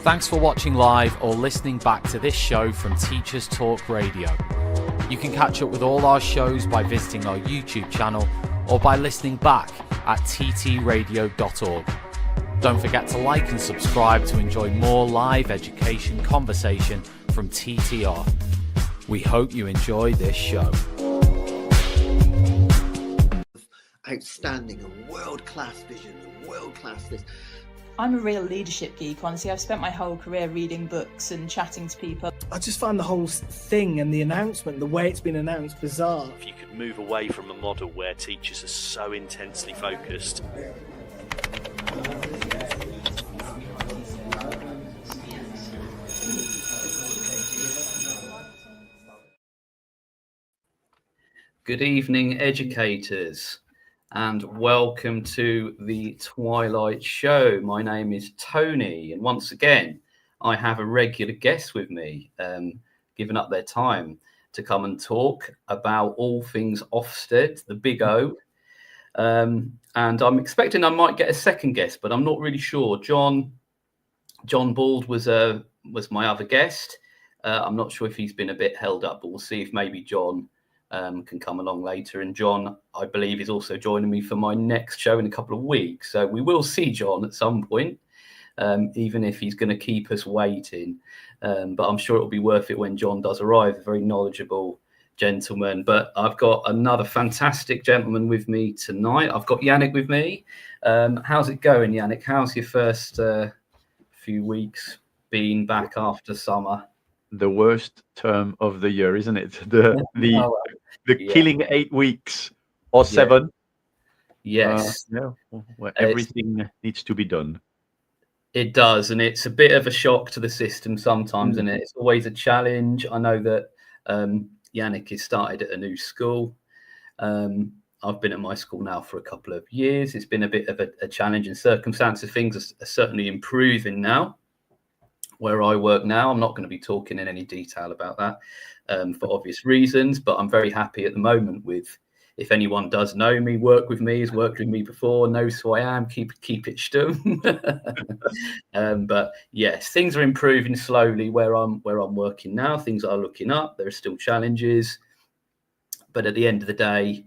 Thanks for watching live or listening back to this show from Teachers Talk Radio. You can catch up with all our shows by visiting our YouTube channel or by listening back at ttradio.org. Don't forget to like and subscribe to enjoy more live education conversation from TTR. We hope you enjoy this show. Outstanding and world-class vision and world-class this. I'm a real leadership geek, honestly. I've spent my whole career reading books and chatting to people. I just find the whole thing and the announcement, the way it's been announced, bizarre. If you could move away from a model where teachers are so intensely focused. Good evening, educators, and welcome to the Twilight Show. My name is Tony, and once again, I have a regular guest with me, giving up their time to come and talk about all things Ofsted, the big O. And I'm expecting I might get a second guest, but I'm not really sure. John Bald was my other guest. I'm not sure if he's been a bit held up, but we'll see if maybe John can come along later. And John, I believe, is also joining me for my next show in a couple of weeks. So we will see John at some point, even if he's going to keep us waiting. But I'm sure it'll be worth it when John does arrive, a very knowledgeable gentleman. But I've got another fantastic gentleman with me tonight. I've got Yannick with me. How's it going, Yannick? How's your first few weeks been back after summer? The worst term of the year, isn't it? The killing 8 weeks or 7. Yes. Where everything needs to be done. It does, and it's a bit of a shock to the system sometimes, and it's always a challenge. I know that Yannick has started at a new school. I've been at my school now for a couple of years. It's been a bit of a challenging circumstance. Things are certainly improving now. Where I work now, I'm not going to be talking in any detail about that for obvious reasons, but I'm very happy at the moment with, if anyone does know me, work with me, has worked with me before, knows who I am, keep it stum. But yes, things are improving slowly where I'm working now. Things are looking up. There are still challenges, but at the end of the day,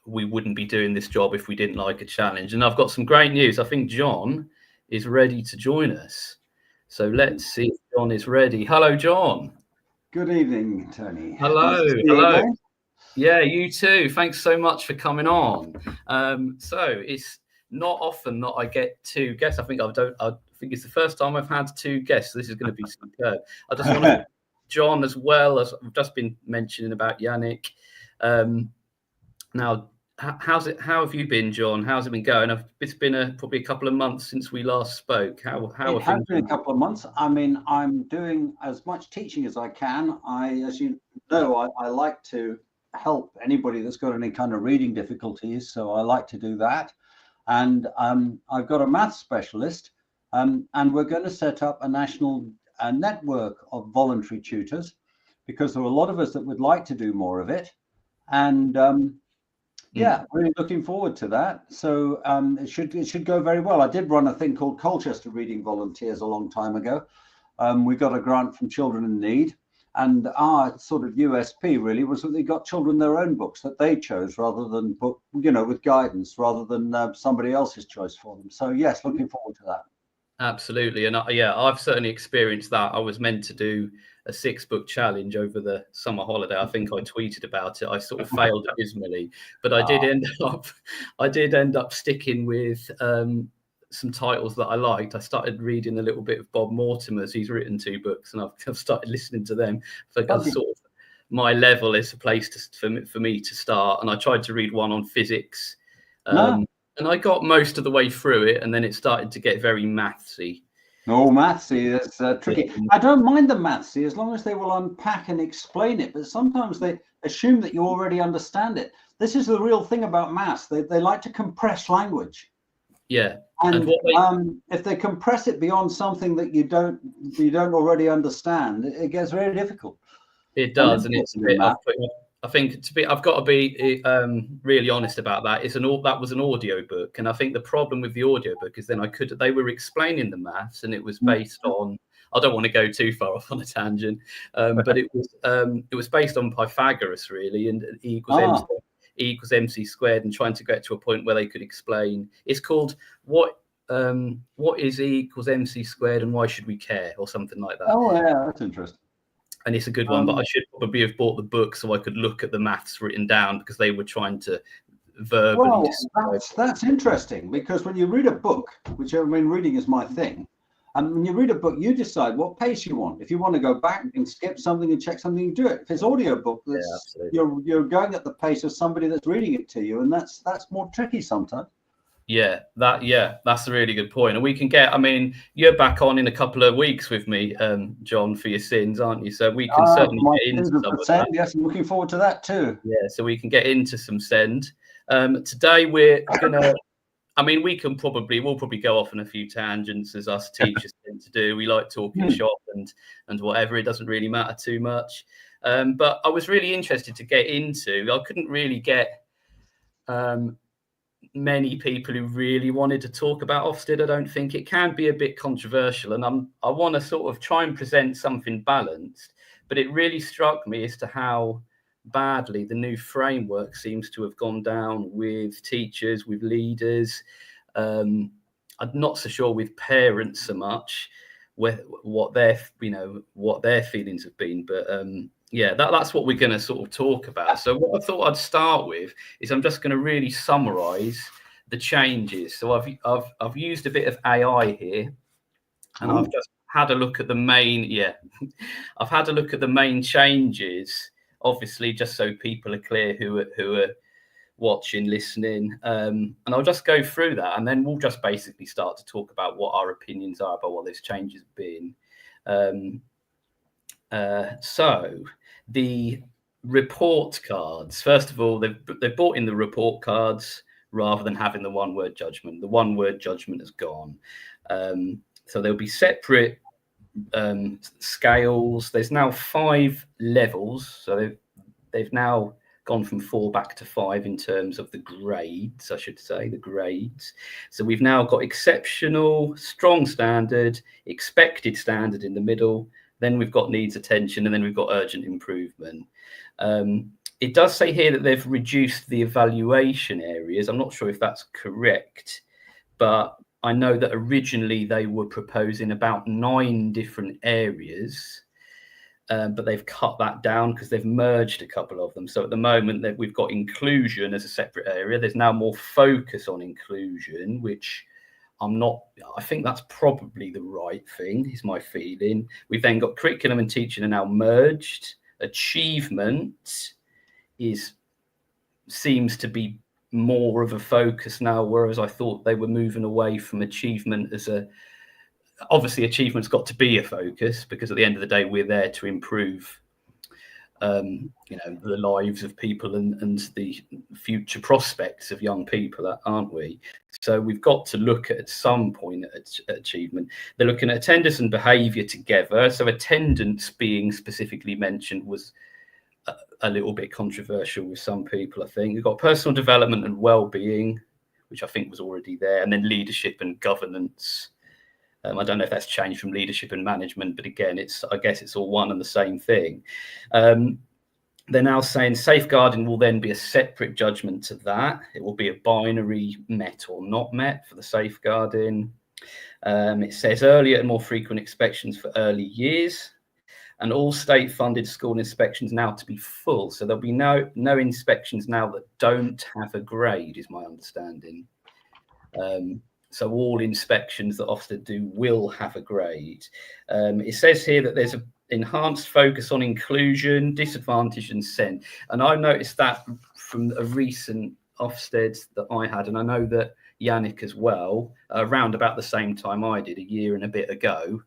we wouldn't be doing this job if we didn't like a challenge. And I've got some great news. I think John is ready to join us. So let's see if John is ready. Hello, John. Good evening, Tony. Hello. Nice to see Hello. you again. Yeah, you too. Thanks so much for coming on. So it's not often that I get two guests. I think it's the first time I've had two guests. This is going to be superb. I just want to John, as well as I've just been mentioning about Yannick. Now, how have you been, John? How's it been going? It's been probably a couple of months since we last spoke. How it has been a couple of months. I mean, I'm doing as much teaching as I can. As you know, I like to help anybody that's got any kind of reading difficulties, so I like to do that. And I've got a maths specialist, and we're going to set up a national network of voluntary tutors, because there are a lot of us that would like to do more of it. And yeah, really looking forward to that. So it should go very well. I did run a thing called Colchester Reading Volunteers a long time ago. We got a grant from Children in Need, and our sort of USP really was that they got children their own books that they chose, rather than with guidance, rather than somebody else's choice for them. So yes, looking forward to that. Absolutely. And I've certainly experienced that. I was meant to do a 6-book challenge over the summer holiday. I think I tweeted about it. I sort of failed dismally, but I did end up sticking with some titles that I liked. I started reading a little bit of Bob Mortimer's. He's written 2 books, and I've started listening to them. So that's sort of my level is a place for me to start. And I tried to read one on physics. And I got most of the way through it, and then it started to get very mathsy. Oh, mathsy, that's tricky. I don't mind the mathsy as long as they will unpack and explain it, but sometimes they assume that you already understand it. This is the real thing about maths. They like to compress language. Yeah. And if they compress it beyond something that you don't already understand, it gets very difficult. It does, and it's a bit. I think I've got to be really honest about that. That was an audio book, and I think the problem with the audio book is then they were explaining the maths, and it was based on. I don't want to go too far off on a tangent, but it was based on Pythagoras really, and E equals MC squared, and trying to get to a point where they could explain. It's called what is E equals MC squared, and why should we care, or something like that. Oh yeah, that's interesting. And it's a good one, but I should probably have bought the book so I could look at the maths written down, because they were trying to verbally. Well, that's interesting, because when you read a book, which I mean, reading is my thing, and when you read a book, you decide what pace you want. If you want to go back and skip something and check something, you do it. If it's audio book, you're going at the pace of somebody that's reading it to you, and that's more tricky sometimes. Yeah, that's a really good point. And we can get, I mean, you're back on in a couple of weeks with me, John, for your sins, aren't you? So we can certainly get into some of that. Yes, I'm looking forward to that too. Yeah, so we can get into some send. Today we're gonna, I mean, we'll probably go off on a few tangents, as us teachers tend to do. We like talking shop and whatever. It doesn't really matter too much. But I was really interested to get into. I couldn't really get many people who really wanted to talk about OFSTED. I don't think it can be a bit controversial, and I want to sort of try and present something balanced. But it really struck me as to how badly the new framework seems to have gone down with teachers, with leaders. I'm not so sure with parents so much, what their feelings have been, but yeah, that's what we're going to sort of talk about. So what I thought I'd start with is I'm just going to really summarize the changes. So I've used a bit of AI here, and I've just had a look at the main. I've had a look at the main changes, obviously, just so people are clear who are watching, listening, and I'll just go through that, and then we'll just basically start to talk about what our opinions are about what those changes have been. So the report cards, first of all, they've brought in the report cards rather than having the one-word judgment. The one-word judgment has gone. So there'll be separate scales. There's now 5 levels. So they've now gone from 4 back to 5 in terms of the grades, I should say, the grades. So we've now got exceptional, strong standard, expected standard in the middle. Then we've got needs attention, and then we've got urgent improvement. It does say here that they've reduced the evaluation areas. I'm not sure if that's correct, but I know that originally they were proposing about 9 different areas, but they've cut that down because they've merged a couple of them. So at the moment we've got inclusion as a separate area. There's now more focus on inclusion, which I think that's probably the right thing, is my feeling. We've then got curriculum and teaching are now merged. Achievement seems to be more of a focus now, whereas I thought they were moving away from achievement obviously achievement's got to be a focus, because at the end of the day, we're there to improve the lives of people and the future prospects of young people, aren't we? So we've got to look at some point at achievement. They're looking at attendance and behaviour together. So attendance being specifically mentioned was a little bit controversial with some people, I think. We've got personal development and well-being, which I think was already there, and then leadership and governance. I don't know if that's changed from leadership and management, but again, I guess it's all one and the same thing. They're now saying safeguarding will then be a separate judgment to that. It will be a binary met or not met for the safeguarding. It says earlier and more frequent inspections for early years, and all state-funded school inspections now to be full. So there'll be no inspections now that don't have a grade, is my understanding. So all inspections that OFSTED do will have a grade. It says here that there's an enhanced focus on inclusion, disadvantage and SEND. And I noticed that from a recent OFSTED that I had, and I know that Yannick as well, around about the same time I did, a year and a bit ago,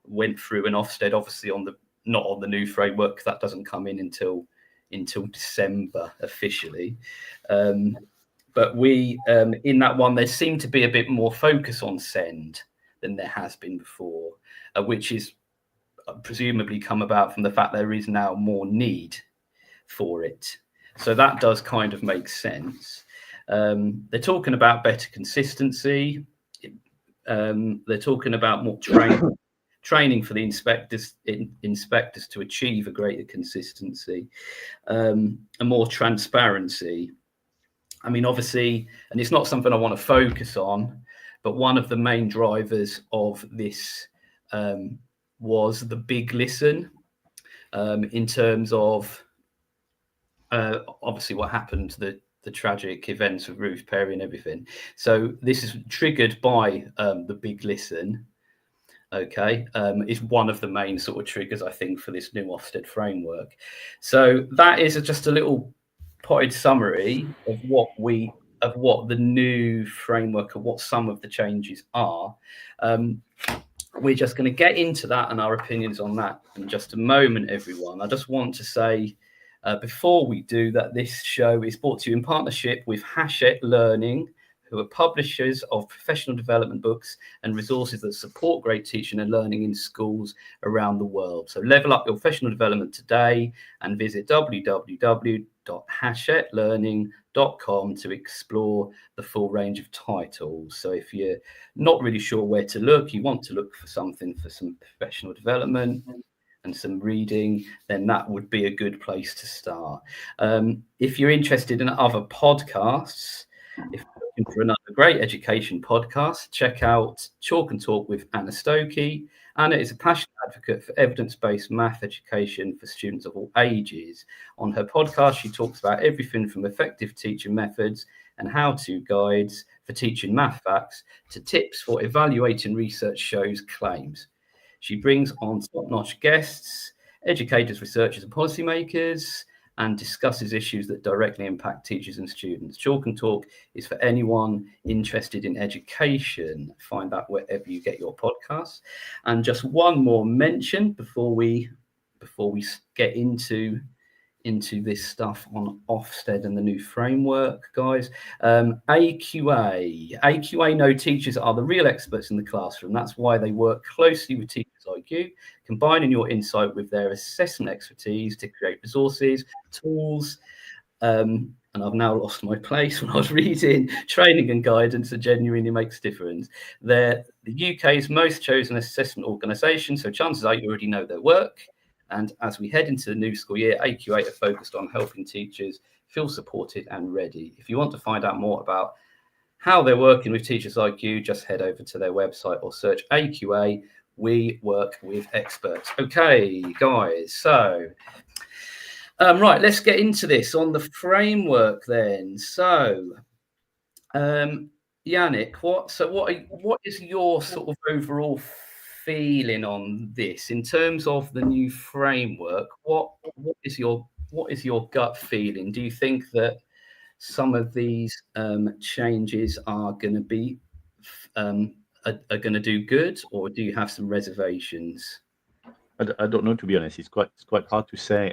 went through an OFSTED, obviously not on the new framework, that doesn't come in until December officially. But we, in that one, there seemed to be a bit more focus on SEND than there has been before, which is presumably come about from the fact there is now more need for it. So that does kind of make sense. They're talking about better consistency. They're talking about more training for the inspectors to achieve a greater consistency, and more transparency. I mean, obviously, and it's not something I want to focus on, but one of the main drivers of this was the big listen, in terms of obviously what happened, the tragic events of Ruth Perry and everything. So this is triggered by the big listen. Okay, is one of the main sort of triggers, I think, for this new OFSTED framework. So that is just a little potted summary of what the new framework, of what some of the changes are. We're just going to get into that and our opinions on that in just a moment, everyone. I just want to say, before we do that, this show is brought to you in partnership with Hachette Learning, who are publishers of professional development books and resources that support great teaching and learning in schools around the world. So level up your professional development today and visit www.hachetteLearning.com to explore the full range of titles. So if you're not really sure where to look, you want to look for something for some professional development and some reading, then that would be a good place to start. If you're interested in other podcasts, if you're looking for another great education podcast, check out Chalk and Talk with Anna Stokey. Anna is a passionate advocate for evidence-based math education for students of all ages. On her podcast, she talks about everything from effective teaching methods and how-to guides for teaching math facts to tips for evaluating research shows claims. She brings on top-notch guests, educators, researchers, and policymakers, and discusses issues that directly impact teachers and students. Chalk and Talk is for anyone interested in education. Find that wherever you get your podcasts. And just one more mention before we get into this stuff on OFSTED and the new framework, guys. AQA know teachers are the real experts in the classroom. That's why they work closely with teachers like you, combining your insight with their assessment expertise to create resources, tools, and I've now lost my place when I was reading, training and guidance that genuinely makes difference. They're the UK's most chosen assessment organisation, so chances are you already know their work. And as we head into the new school year, AQA are focused on helping teachers feel supported and ready. If you want to find out more about how they're working with teachers like you, just head over to their website or search AQA. We work with experts. Okay, guys, so right, let's get into this on the framework then. So, Yannick, what is your sort of overall feeling on this in terms of the new framework? What is your gut feeling? Do you think that some of these changes are going to be are going to do good, or do you have some reservations? I don't know, to be honest. It's quite hard to say.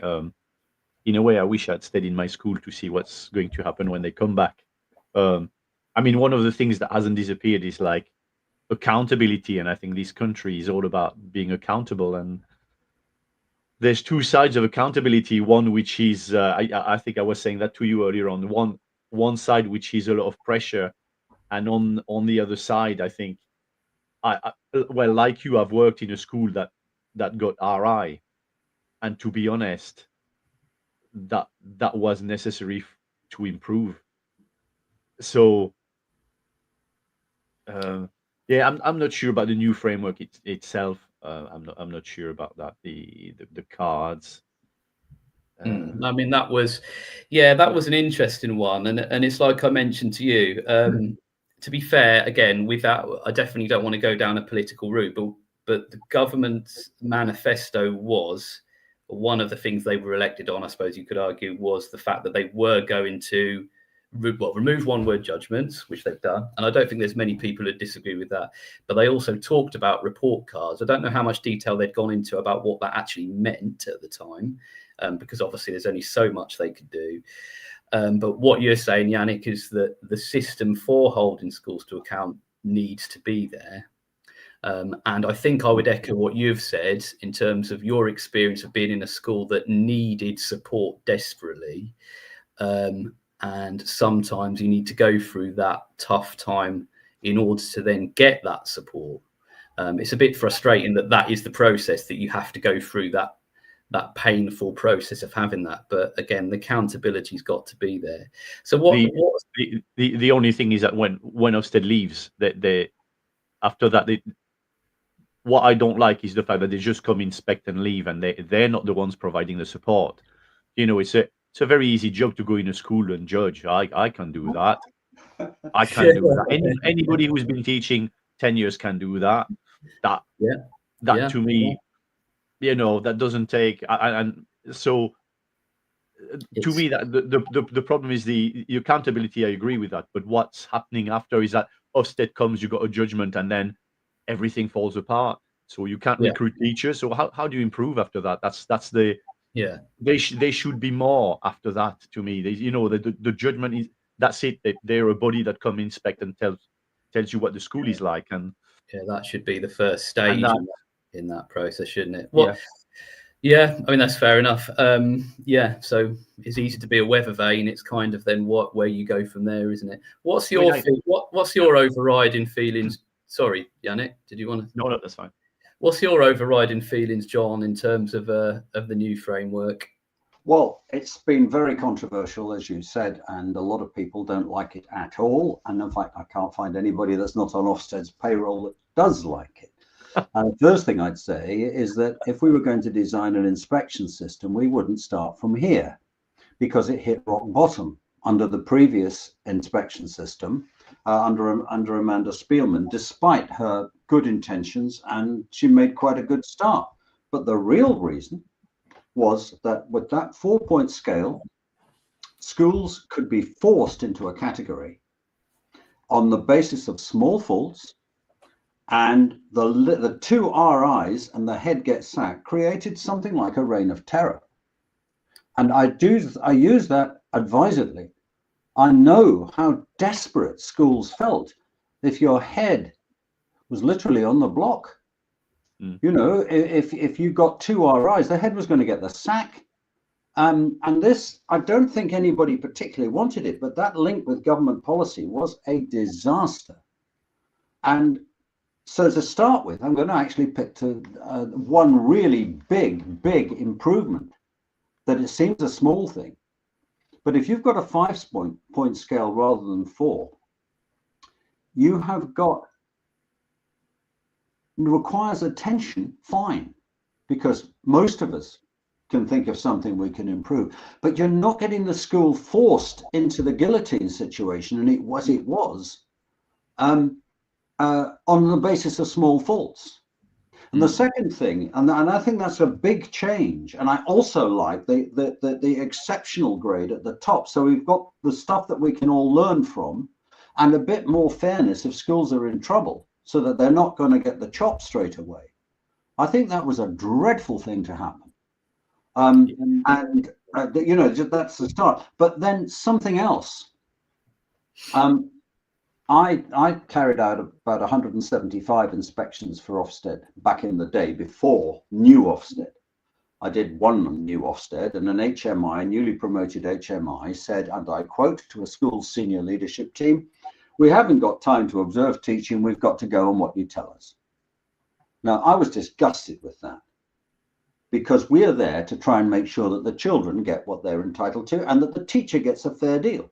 In a way, I wish I'd stayed in my school to see what's going to happen when they come back. I mean, one of the things that hasn't disappeared is like accountability, and I think this country is all about being accountable. And there's two sides of accountability. One which is, I think I was saying that to you earlier on. One side which is a lot of pressure, and on the other side, I think, well, like you, I've worked in a school that got RI, and to be honest, that was necessary to improve. So yeah, I'm not sure about the new framework itself. I'm not sure about that. The cards. I mean, that was an interesting one, and it's like I mentioned to you. To be fair, again, without, I definitely don't want to go down a political route, but the government's manifesto was one of the things they were elected on, I suppose you could argue, was the fact that they were going to remove one-word judgments, which they've done. And I don't think there's many people who disagree with that. But they also talked about report cards. I don't know how much detail they'd gone into about what that actually meant at the time, because obviously there's only so much they could do. But what you're saying, Yannick, is that the system for holding schools to account needs to be there. And I think I would echo what you've said in terms of your experience of being in a school that needed support desperately. And sometimes you need to go through that tough time in order to then get that support. It's a bit frustrating that is the process, that you have to go through that painful process of having that. But again, the accountability's got to be there. So the only thing is that when Ofsted leaves, they after that, what I don't like is the fact that they just come, inspect, and leave, and they're not the ones providing the support. It's a very easy job to go in a school and judge. I can do that. I can do that. Anybody who's been teaching 10 years can do that. That to me, that doesn't take. And so to me, that the problem is the accountability. I agree with that. But what's happening after is that Ofsted comes, you got a judgment, and then everything falls apart. So you can't recruit teachers. So how do you improve after that? That's the They should be more after that. To me, the judgment is, that's it. They're a body that come inspect and tells you what the school is like, and that should be the first stage in that process, shouldn't it? I mean, that's fair enough. So it's easy to be a weather vane. It's kind of then where you go from there, isn't it? What's your overriding feelings? Sorry, Yannick, did you want to? No, that's fine. What's your overriding feelings, John, in terms of the new framework? Well, it's been very controversial, as you said, and a lot of people don't like it at all. And in fact, I can't find anybody that's not on Ofsted's payroll that does like it. And the first thing I'd say is that if we were going to design an inspection system, we wouldn't start from here, because it hit rock bottom under the previous inspection system, under Amanda Spielman, despite her good intentions, and she made quite a good start. But the real reason was that with that 4-point scale, schools could be forced into a category on the basis of small faults, and the two RIs and the head gets sacked created something like a reign of terror. And I use that advisedly. I know how desperate schools felt if your head was literally on the block. If you got two RIs, the head was going to get the sack. And this, I don't think anybody particularly wanted it, but that link with government policy was a disaster. And so to start with, I'm going to actually pick one really big improvement, that it seems a small thing. But if you've got a 5-point scale rather than 4, you have got, requires attention, fine, because most of us can think of something we can improve, but you're not getting the school forced into the guillotine situation, and it was on the basis of small faults. And the second thing, and I think that's a big change, and I also like the exceptional grade at the top. So we've got the stuff that we can all learn from, and a bit more fairness if schools are in trouble, so that they're not going to get the chop straight away. I think that was a dreadful thing to happen. That's the start. But then something else. I carried out about 175 inspections for Ofsted back in the day before new Ofsted. I did one new Ofsted, and an HMI, newly promoted HMI, said, and I quote to a school's senior leadership team, "We haven't got time to observe teaching, we've got to go on what you tell us." Now, I was disgusted with that, because we are there to try and make sure that the children get what they're entitled to and that the teacher gets a fair deal.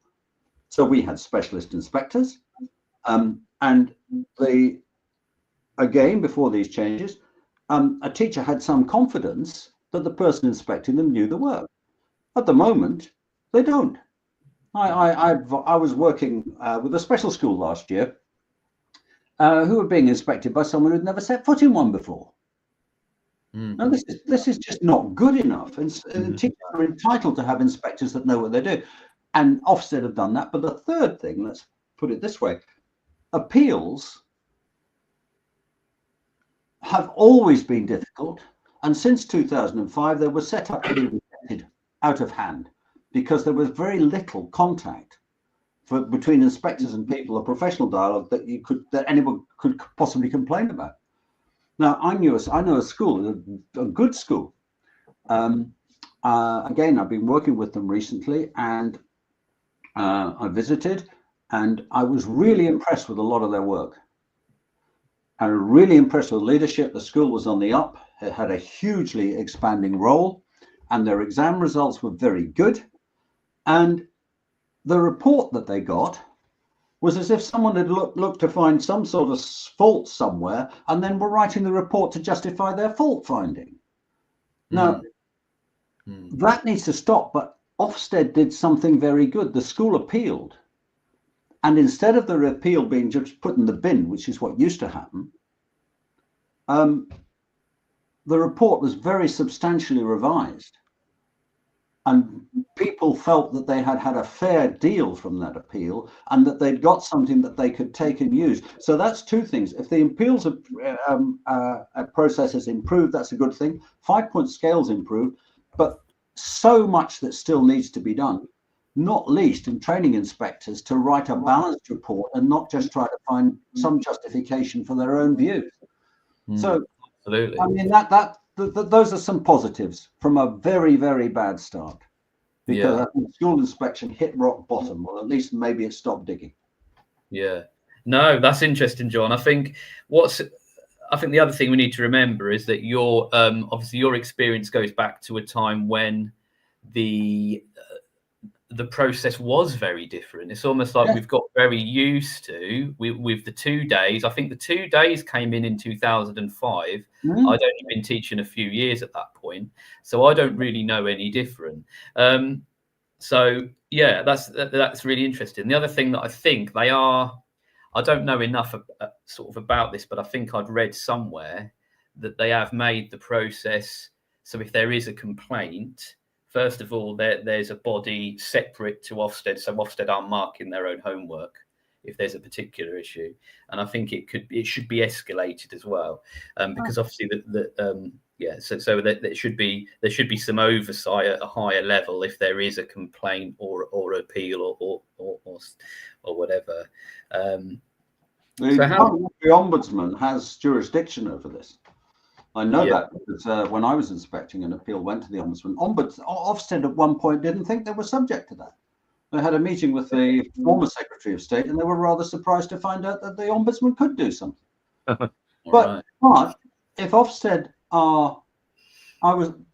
So we had specialist inspectors, and again, before these changes, a teacher had some confidence that the person inspecting them knew the work. At the moment, they don't. I was working with a special school last year who were being inspected by someone who'd never set foot in one before. Now, this is just not good enough. And teachers are entitled to have inspectors that know what they do. And Ofsted have done that. But the third thing, let's put it this way, appeals have always been difficult. And since 2005, they were set up to be rejected out of hand, because there was very little contact between inspectors and people, a professional dialogue that anyone could possibly complain about. Now, I know a school, a good school. Again, I've been working with them recently, and I visited, and I was really impressed with a lot of their work. I was really impressed with leadership. The school was on the up. It had a hugely expanding role, and their exam results were very good. And the report that they got was as if someone had looked to find some sort of fault somewhere, and then were writing the report to justify their fault finding. Now, that needs to stop, but Ofsted did something very good. The school appealed. And instead of the appeal being just put in the bin, which is what used to happen, the report was very substantially revised. And people felt that they had had a fair deal from that appeal, and that they'd got something that they could take and use. So that's two things. If the appeals process has improved, that's a good thing. 5-point scales improved, but so much that still needs to be done, not least in training inspectors to write a balanced report and not just try to find some justification for their own views. So, absolutely. I mean, those are some positives from a very, very bad start, because I think school inspection hit rock bottom, or at least maybe it stopped digging. Yeah, no, that's interesting, John. I think the other thing we need to remember is that your obviously your experience goes back to a time when the process was very different. It's almost like we've got very used to with the 2 days. I think the 2 days came in 2005. I'd only been teaching a few years at that point, so I don't really know any different. So yeah, that's really interesting. The other thing that I think I don't know enough sort of about this, but I think I'd read somewhere that they have made the process so if there is a complaint, first of all, there's a body separate to Ofsted, so Ofsted aren't marking their own homework if there's a particular issue, and I think it should be escalated as well, because obviously so that there should be some oversight at a higher level if there is a complaint or appeal or whatever. The Ombudsman has jurisdiction over this. I know that because when I was inspecting, an appeal went to the Ombudsman. Ofsted at one point didn't think they were subject to that. They had a meeting with the former Secretary of State, and they were rather surprised to find out that the Ombudsman could do something. But if Ofsted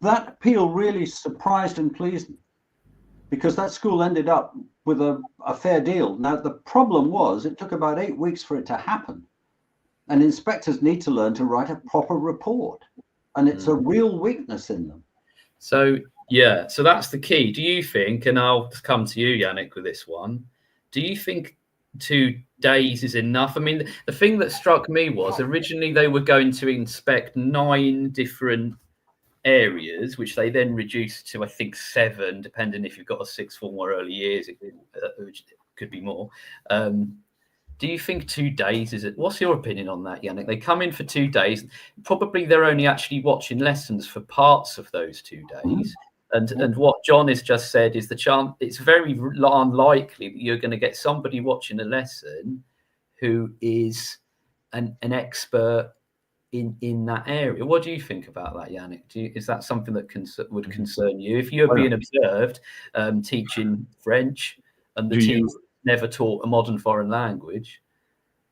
that appeal really surprised and pleased me, because that school ended up with a fair deal. Now, the problem was it took about 8 weeks for it to happen. And inspectors need to learn to write a proper report. And it's a real weakness in them. So that's the key. Do you think, and I'll come to you, Yannick, with this one, do you think 2 days is enough? I mean, the thing that struck me was originally they were going to inspect 9 different areas, which they then reduced to, I think, 7, depending if you've got a sixth form or early years, it could be more. Do you think 2 days is it? What's your opinion on that, Yannick? They come in for 2 days. Probably they're only actually watching lessons for parts of those 2 days. And what John has just said is it's very unlikely that you're going to get somebody watching a lesson who is an expert in that area. What do you think about that, Yannick? Is that something that would concern you if you're being observed teaching French and the team never taught a modern foreign language?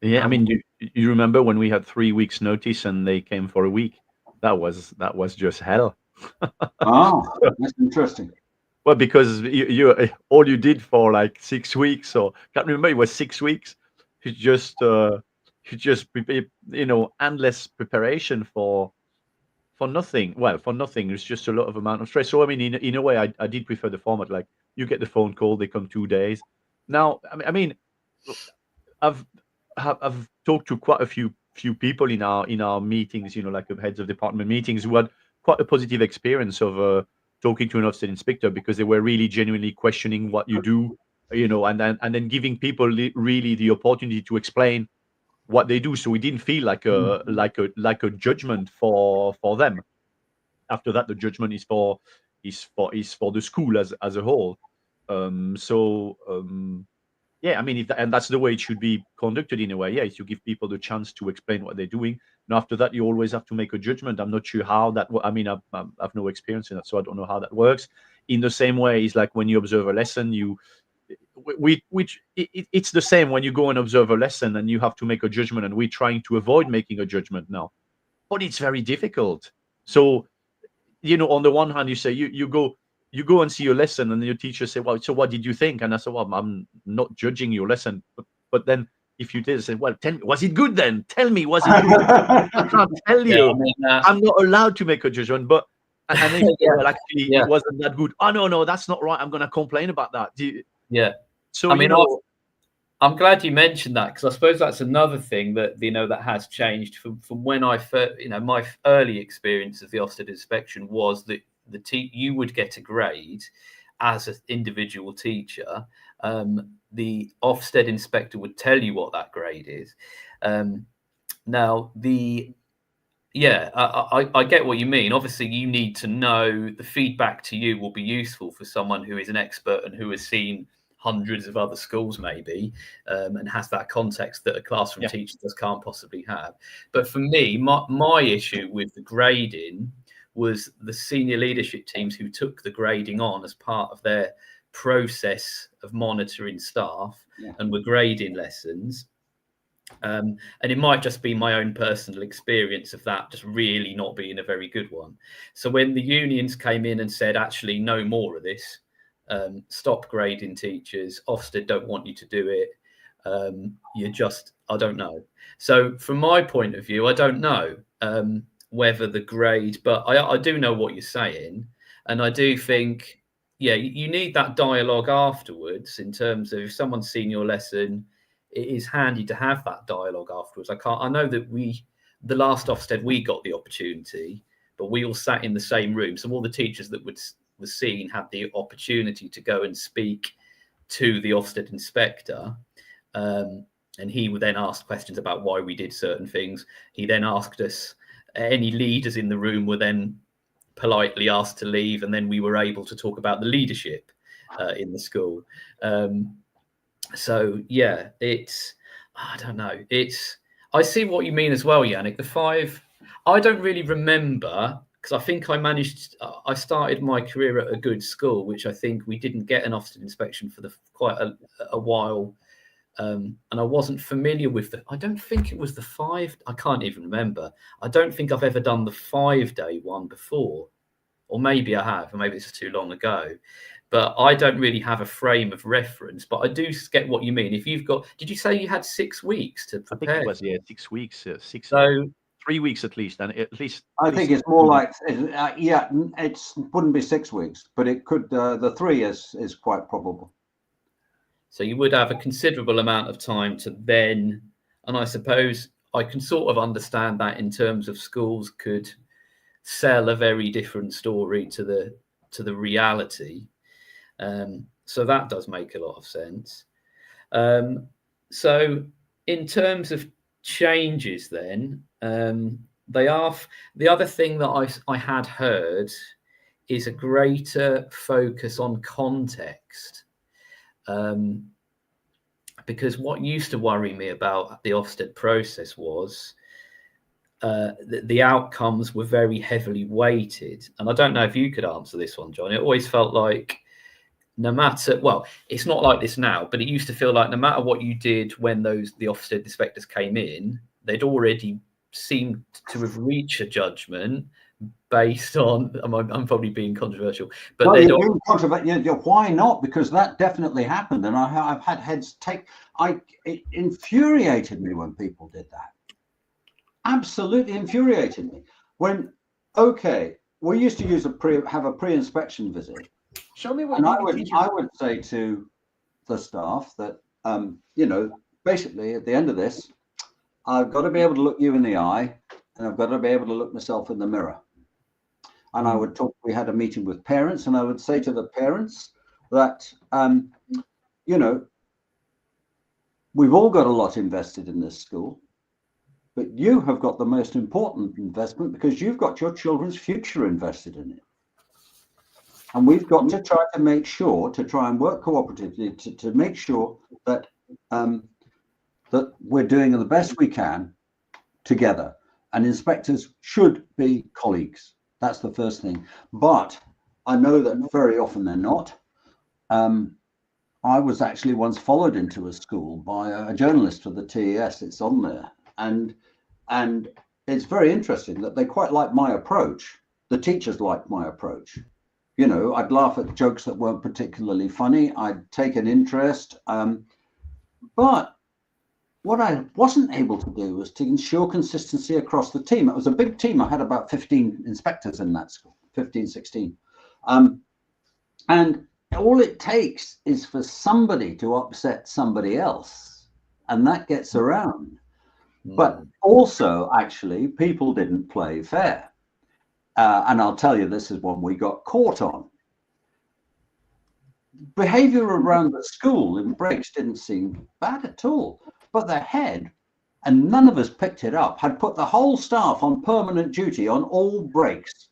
Yeah, I mean, you remember when we had 3 weeks notice and they came for a week? That was just hell. Oh, that's interesting. Well, because you all you did for like 6 weeks, or can't remember, it was 6 weeks. You just endless preparation for nothing. Well, for nothing. It's just a lot of amount of stress. So I mean, in a way, I did prefer the format. Like you get the phone call, they come 2 days. Now, I mean, I've talked to quite a few people in our meetings, like heads of department meetings, who had quite a positive experience of talking to an Ofsted inspector, because they were really genuinely questioning what you do, and then giving people really the opportunity to explain what they do. So we didn't feel like a judgment for them. After that, the judgment is for the school as a whole. yeah, I mean, and that's the way it should be conducted in a way. Yeah, is you give people the chance to explain what they're doing, and after that, you always have to make a judgment. I'm not sure how that. I mean, I've no experience in that, so I don't know how that works. In the same way, it's like when you observe a lesson, it's the same when you go and observe a lesson and you have to make a judgment, and we're trying to avoid making a judgment now, but it's very difficult. So, on the one hand, you say you go and see your lesson, and your teacher say, well, so what did you think? And I said, well, I'm not judging your lesson, but then if you did say, well, tell me, was it good then? Tell me, was it good? I can't tell you. Yeah, I mean, I'm not allowed to make a judgment. But and then well, actually, Yeah. it wasn't that good. Oh no, that's not right. I'm going to complain about that. Yeah. So I mean, I'm glad you mentioned that, because I suppose that's another thing that that has changed from when I first, my early experience of the Ofsted inspection was that you would get a grade as an individual teacher. The Ofsted inspector would tell you what that grade is. Now I get what you mean. Obviously, you need to know the feedback to you will be useful for someone who is an expert and who has seen hundreds of other schools maybe, and has that context that a classroom teacher just can't possibly have. But for me, my issue with the grading was the senior leadership teams who took the grading on as part of their process of monitoring staff and were grading lessons. And it might just be my own personal experience of that just really not being a very good one. So when the unions came in and said, actually, no more of this, stop grading teachers, Ofsted don't want you to do it, I don't know. So from my point of view, I don't know whether the grade, but I do know what you're saying. And I do think, you need that dialogue afterwards in terms of if someone's seen your lesson, it is handy to have that dialogue afterwards. I know that the last Ofsted, we got the opportunity, but we all sat in the same room. So all the teachers that was seen had the opportunity to go and speak to the Ofsted inspector. And he would then ask questions about why we did certain things. He then asked us, any leaders in the room were then politely asked to leave. And then we were able to talk about the leadership in the school. So yeah, I don't know. I see what you mean as well, Yannick. The 5, I don't really remember, because I think I started my career at a good school, which I think we didn't get an Ofsted inspection for quite a while. And I wasn't familiar with I don't think it was the 5. I can't even remember. I don't think I've ever done the 5-day one before, or maybe I have, or maybe it's too long ago. But I don't really have a frame of reference. But I do get what you mean. If you've got, did you say you had 6 weeks to prepare? I think it was 6 weeks, 3 weeks at least, and at least. I think it's more like it wouldn't be 6 weeks, but it could. The 3 is quite probable. So you would have a considerable amount of time to then, and I suppose I can sort of understand that in terms of schools could sell a very different story to the reality. So that does make a lot of sense. So in terms of changes then, the other thing that I had heard is a greater focus on context. Because what used to worry me about the Ofsted process was the outcomes were very heavily weighted. And I don't know if you could answer this one, John. It always felt like no matter, well, it's not like this now, but it used to feel like no matter what you did when the Ofsted inspectors came in, they'd already seemed to have reached a judgment based on, I'm probably being controversial, but well, you're being controversial. Why not? Because that definitely happened, and I've had heads take. It infuriated me when people did that. Absolutely infuriated me. When we used to have a pre-inspection visit. Show me what. And I would say to the staff that basically at the end of this, I've got to be able to look you in the eye, and I've got to be able to look myself in the mirror. And I would talk. We had a meeting with parents, and I would say to the parents that we've all got a lot invested in this school, but you have got the most important investment because you've got your children's future invested in it. And we've got to try to make sure, to try and work cooperatively to make sure that that we're doing the best we can together. And inspectors should be colleagues. That's the first thing. But I know that very often they're not. I was actually once followed into a school by a journalist for the TES. It's on there. And it's very interesting that they quite like my approach. The teachers like my approach. You know, I'd laugh at jokes that weren't particularly funny. I'd take an interest. But what I wasn't able to do was to ensure consistency across the team. It was a big team. I had about 15 inspectors in that school, 15, 16. And all it takes is for somebody to upset somebody else, and that gets around. But also, actually, people didn't play fair. And I'll tell you, this is one we got caught on. Behavior around the school in breaks didn't seem bad at all. But the head, and none of us picked it up, had put the whole staff on permanent duty on all breaks.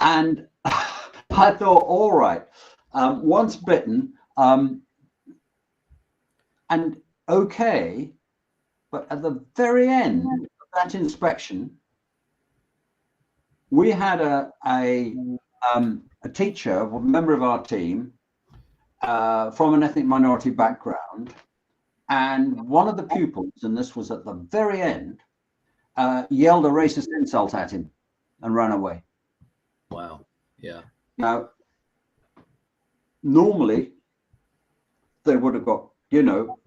And I thought, all right, once bitten, and okay, but at the very end of that inspection, we had a teacher, a member of our team, from an ethnic minority background, and one of the pupils, and this was at the very end, yelled a racist insult at him and ran away. Wow. Yeah. Now, normally they would have got, you know,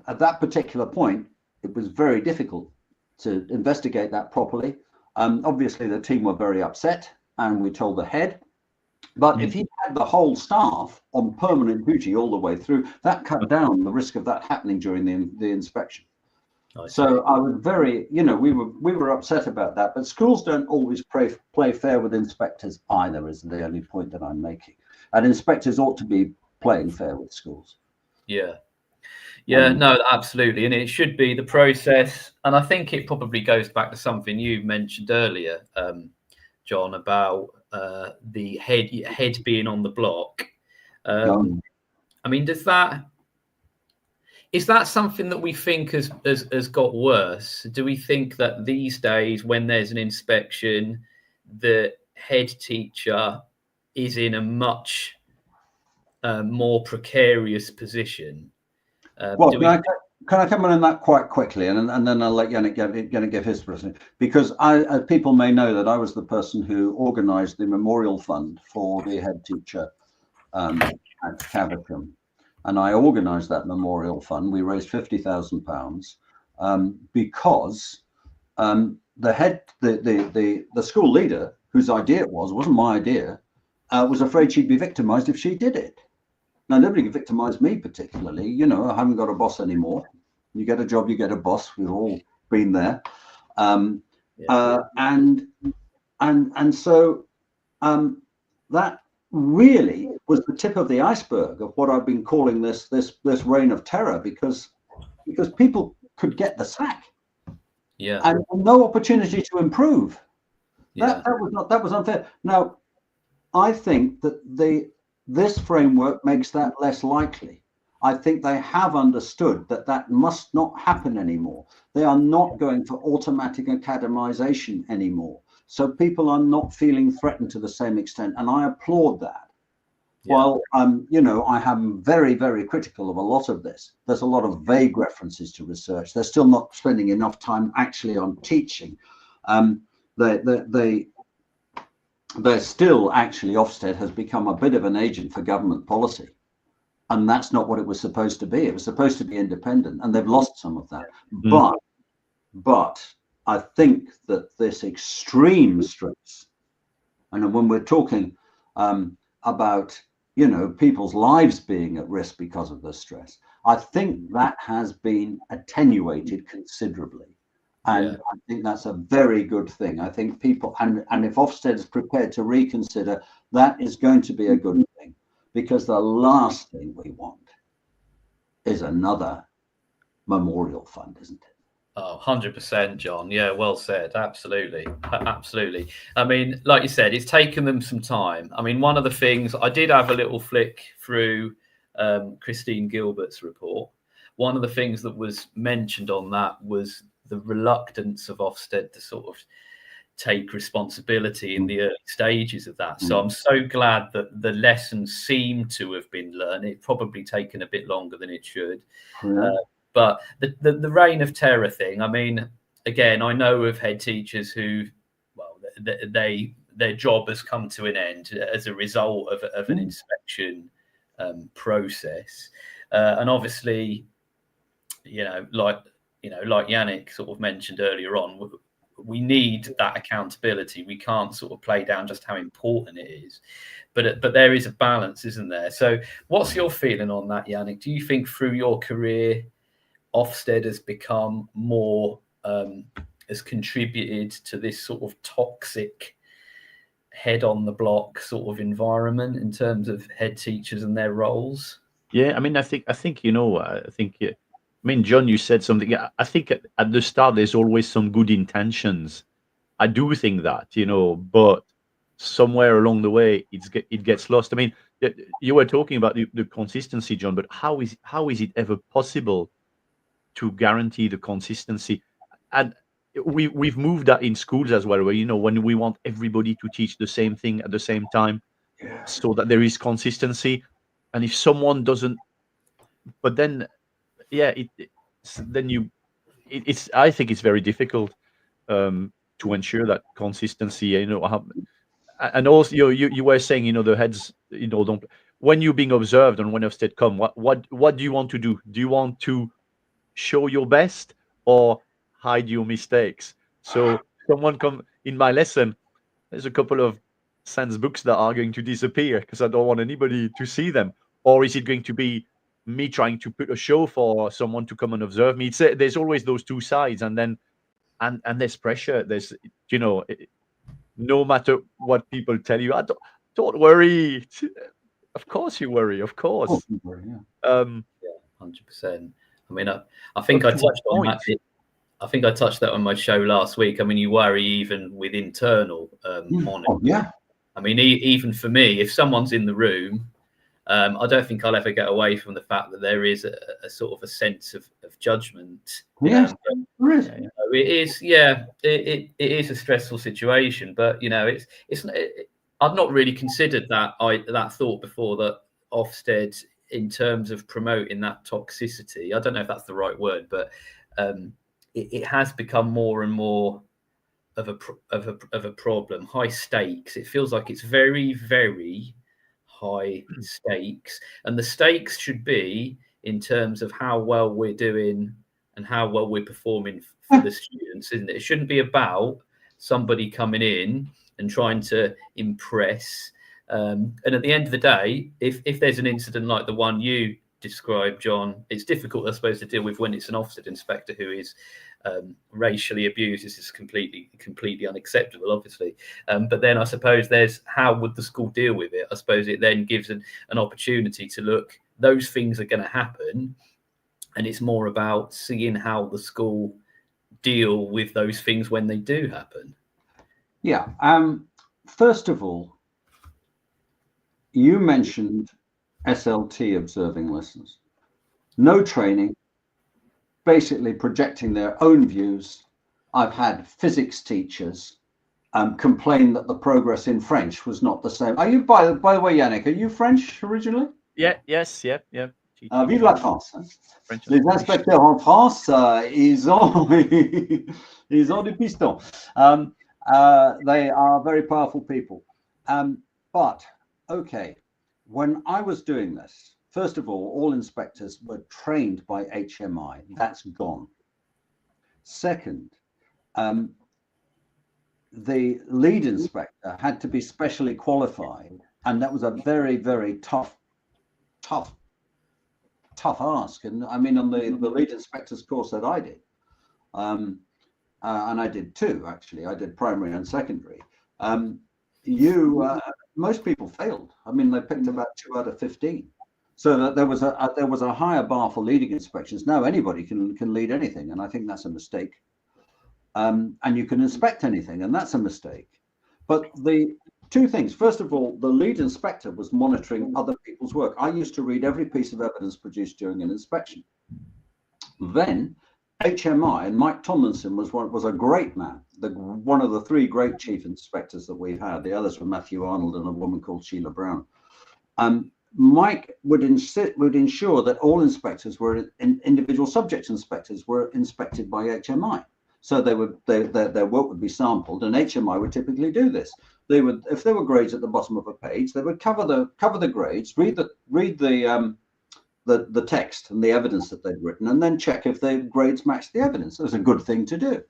at that particular point, it was very difficult to investigate that properly. Obviously, the team were very upset, and we told the head. But if he had the whole staff on permanent duty all the way through, that cut down the risk of that happening during the inspection. So I was very, you know, we were upset about that. But schools don't always play fair with inspectors either, is the only point that I'm making. And inspectors ought to be playing fair with schools. Yeah. Yeah, no, absolutely. And it should be the process. And I think it probably goes back to something you mentioned earlier, John, about the head being on the block. I mean, is that something that we think has got worse? Do we think that these days, when there's an inspection, the head teacher is in a much more precarious position? Well, can I come in on that quite quickly, and then I'll let Yannick give his person, because people may know that I was the person who organised the memorial fund for the head teacher at Caversham, and I organised that memorial fund. We raised £50,000 because the school leader, whose idea it wasn't my idea, was afraid she'd be victimised if she did it. Now, nobody victimised me particularly. You know, I haven't got a boss anymore. You get a job, you get a boss. We've all been there. And so that really was the tip of the iceberg of what I've been calling this reign of terror, because people could get the sack. Yeah. And no opportunity to improve. That was unfair. Now, I think that this framework makes that less likely. I think they have understood that must not happen anymore. They are not going for automatic academization anymore. So people are not feeling threatened to the same extent. And I applaud that. Yeah. While you know, I am very, very critical of a lot of this. There's a lot of vague references to research. They're still not spending enough time actually on teaching. They're still actually, Ofsted has become a bit of an agent for government policy. And that's not what it was supposed to be. It was supposed to be independent, and they've lost some of that. But I think that this extreme stress, and when we're talking about, you know, people's lives being at risk because of the stress, I think that has been attenuated considerably. And I think that's a very good thing. I think people, and if Ofsted is prepared to reconsider, that is going to be a good thing, because the last thing we want is another memorial fund, isn't it? Oh, 100%, John. Yeah, well said. Absolutely. Absolutely. I mean, like you said, it's taken them some time. I mean, one of the things I did have a little flick through Christine Gilbert's report. One of the things that was mentioned on that was the reluctance of Ofsted to sort of take responsibility in the early stages of that. So I'm so glad that the lessons seem to have been learned. It's probably taken a bit longer than it should. But the reign of terror thing, I mean, again, I know of head teachers who, well, their job has come to an end as a result of an inspection process. And obviously, like Yannick sort of mentioned earlier on, we need that accountability. We can't sort of play down just how important it is. But there is a balance, isn't there? So what's your feeling on that, Yannick? Do you think through your career, Ofsted has become more, has contributed to this sort of toxic head on the block sort of environment in terms of head teachers and their roles? Yeah, I mean, I think I mean, John, you said something. Yeah, I think at the start there's always some good intentions. I do think that, but somewhere along the way it gets lost. I mean, you were talking about the consistency, John, but how is it ever possible to guarantee the consistency? And we've moved that in schools as well, where when we want everybody to teach the same thing at the same time, so that there is consistency. And if someone doesn't, but then I think it's very difficult to ensure that consistency. And also you were saying the heads don't, when you're being observed and when Ofsted come, what do you want to do? Do you want to show your best or hide your mistakes? So someone come in my lesson, there's a couple of science books that are going to disappear because I don't want anybody to see them. Or is it going to be me trying to put a show for someone to come and observe me? There's always those two sides, and then and there's pressure. There's no matter what people tell you, don't worry. Of course you worry. Of course. Yeah, 100%. I mean, I think I touched on that. I think I touched that on my show last week. I mean, you worry even with internal monitoring. Yeah. I mean, even for me, if someone's in the room, I don't think I'll ever get away from the fact that there is a sort of a sense of judgment. Yes, there is. It is. Yeah, it is a stressful situation, but I've not really considered that thought before, that Ofsted, in terms of promoting that toxicity, I don't know if that's the right word, but it has become more and more of a problem. High stakes. It feels like it's very, very high stakes, and the stakes should be in terms of how well we're doing and how well we're performing for the students, isn't it? It shouldn't be about somebody coming in and trying to impress. And at the end of the day, if there's an incident like the one you described, John, it's difficult, I suppose, to deal with when it's an Ofsted inspector who is racially abused. This is completely unacceptable, obviously. But then I suppose there's how would the school deal with it? I suppose it then gives an opportunity to look, those things are going to happen, and it's more about seeing how the school deal with those things when they do happen. Yeah. First of all, you mentioned SLT observing lessons. No training, basically projecting their own views. I've had physics teachers complain that the progress in French was not the same. Are you, by the way, Yannick, are you French originally? Yeah. Vive la France. Les inspecteurs en France, ils ont du piston. They are very powerful people. But, okay, when I was doing this, first of all inspectors were trained by HMI. That's gone. Second, the lead inspector had to be specially qualified, and that was a very, very tough ask. And I mean, on the lead inspector's course that I did, and I did too, actually. I did primary and secondary. Most people failed. I mean, they picked about 2 out of 15. So that there was a higher bar for leading inspections. Now anybody can lead anything, and I think that's a mistake. And you can inspect anything, and that's a mistake. But the two things: first of all, the lead inspector was monitoring other people's work. I used to read every piece of evidence produced during an inspection. Then HMI, and Mike Tomlinson was a great man, one of the three great chief inspectors that we've had. The others were Matthew Arnold and a woman called Sheila Brown. Mike would ensure that all inspectors were individual subject inspectors were inspected by HMI. So their work would be sampled, and HMI would typically do this. They would, if there were grades at the bottom of a page, they would cover the grades, read the text and the evidence that they'd written, and then check if the grades matched the evidence. It was a good thing to do.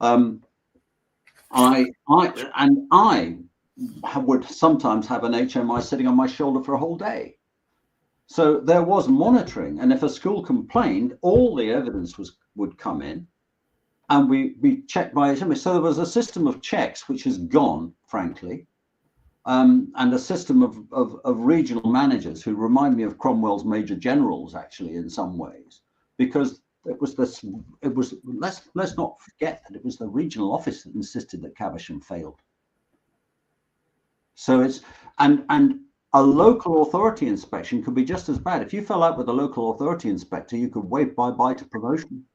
I would sometimes have an HMI sitting on my shoulder for a whole day. So there was monitoring, and if a school complained, all the evidence would come in, and we checked by HMI. So there was a system of checks which has gone, frankly, and a system of regional managers who remind me of Cromwell's major generals, actually, in some ways, because let's not forget that it was the regional office that insisted that Caversham failed. So it's and a local authority inspection could be just as bad. If you fell out with a local authority inspector, you could wave bye-bye to promotion.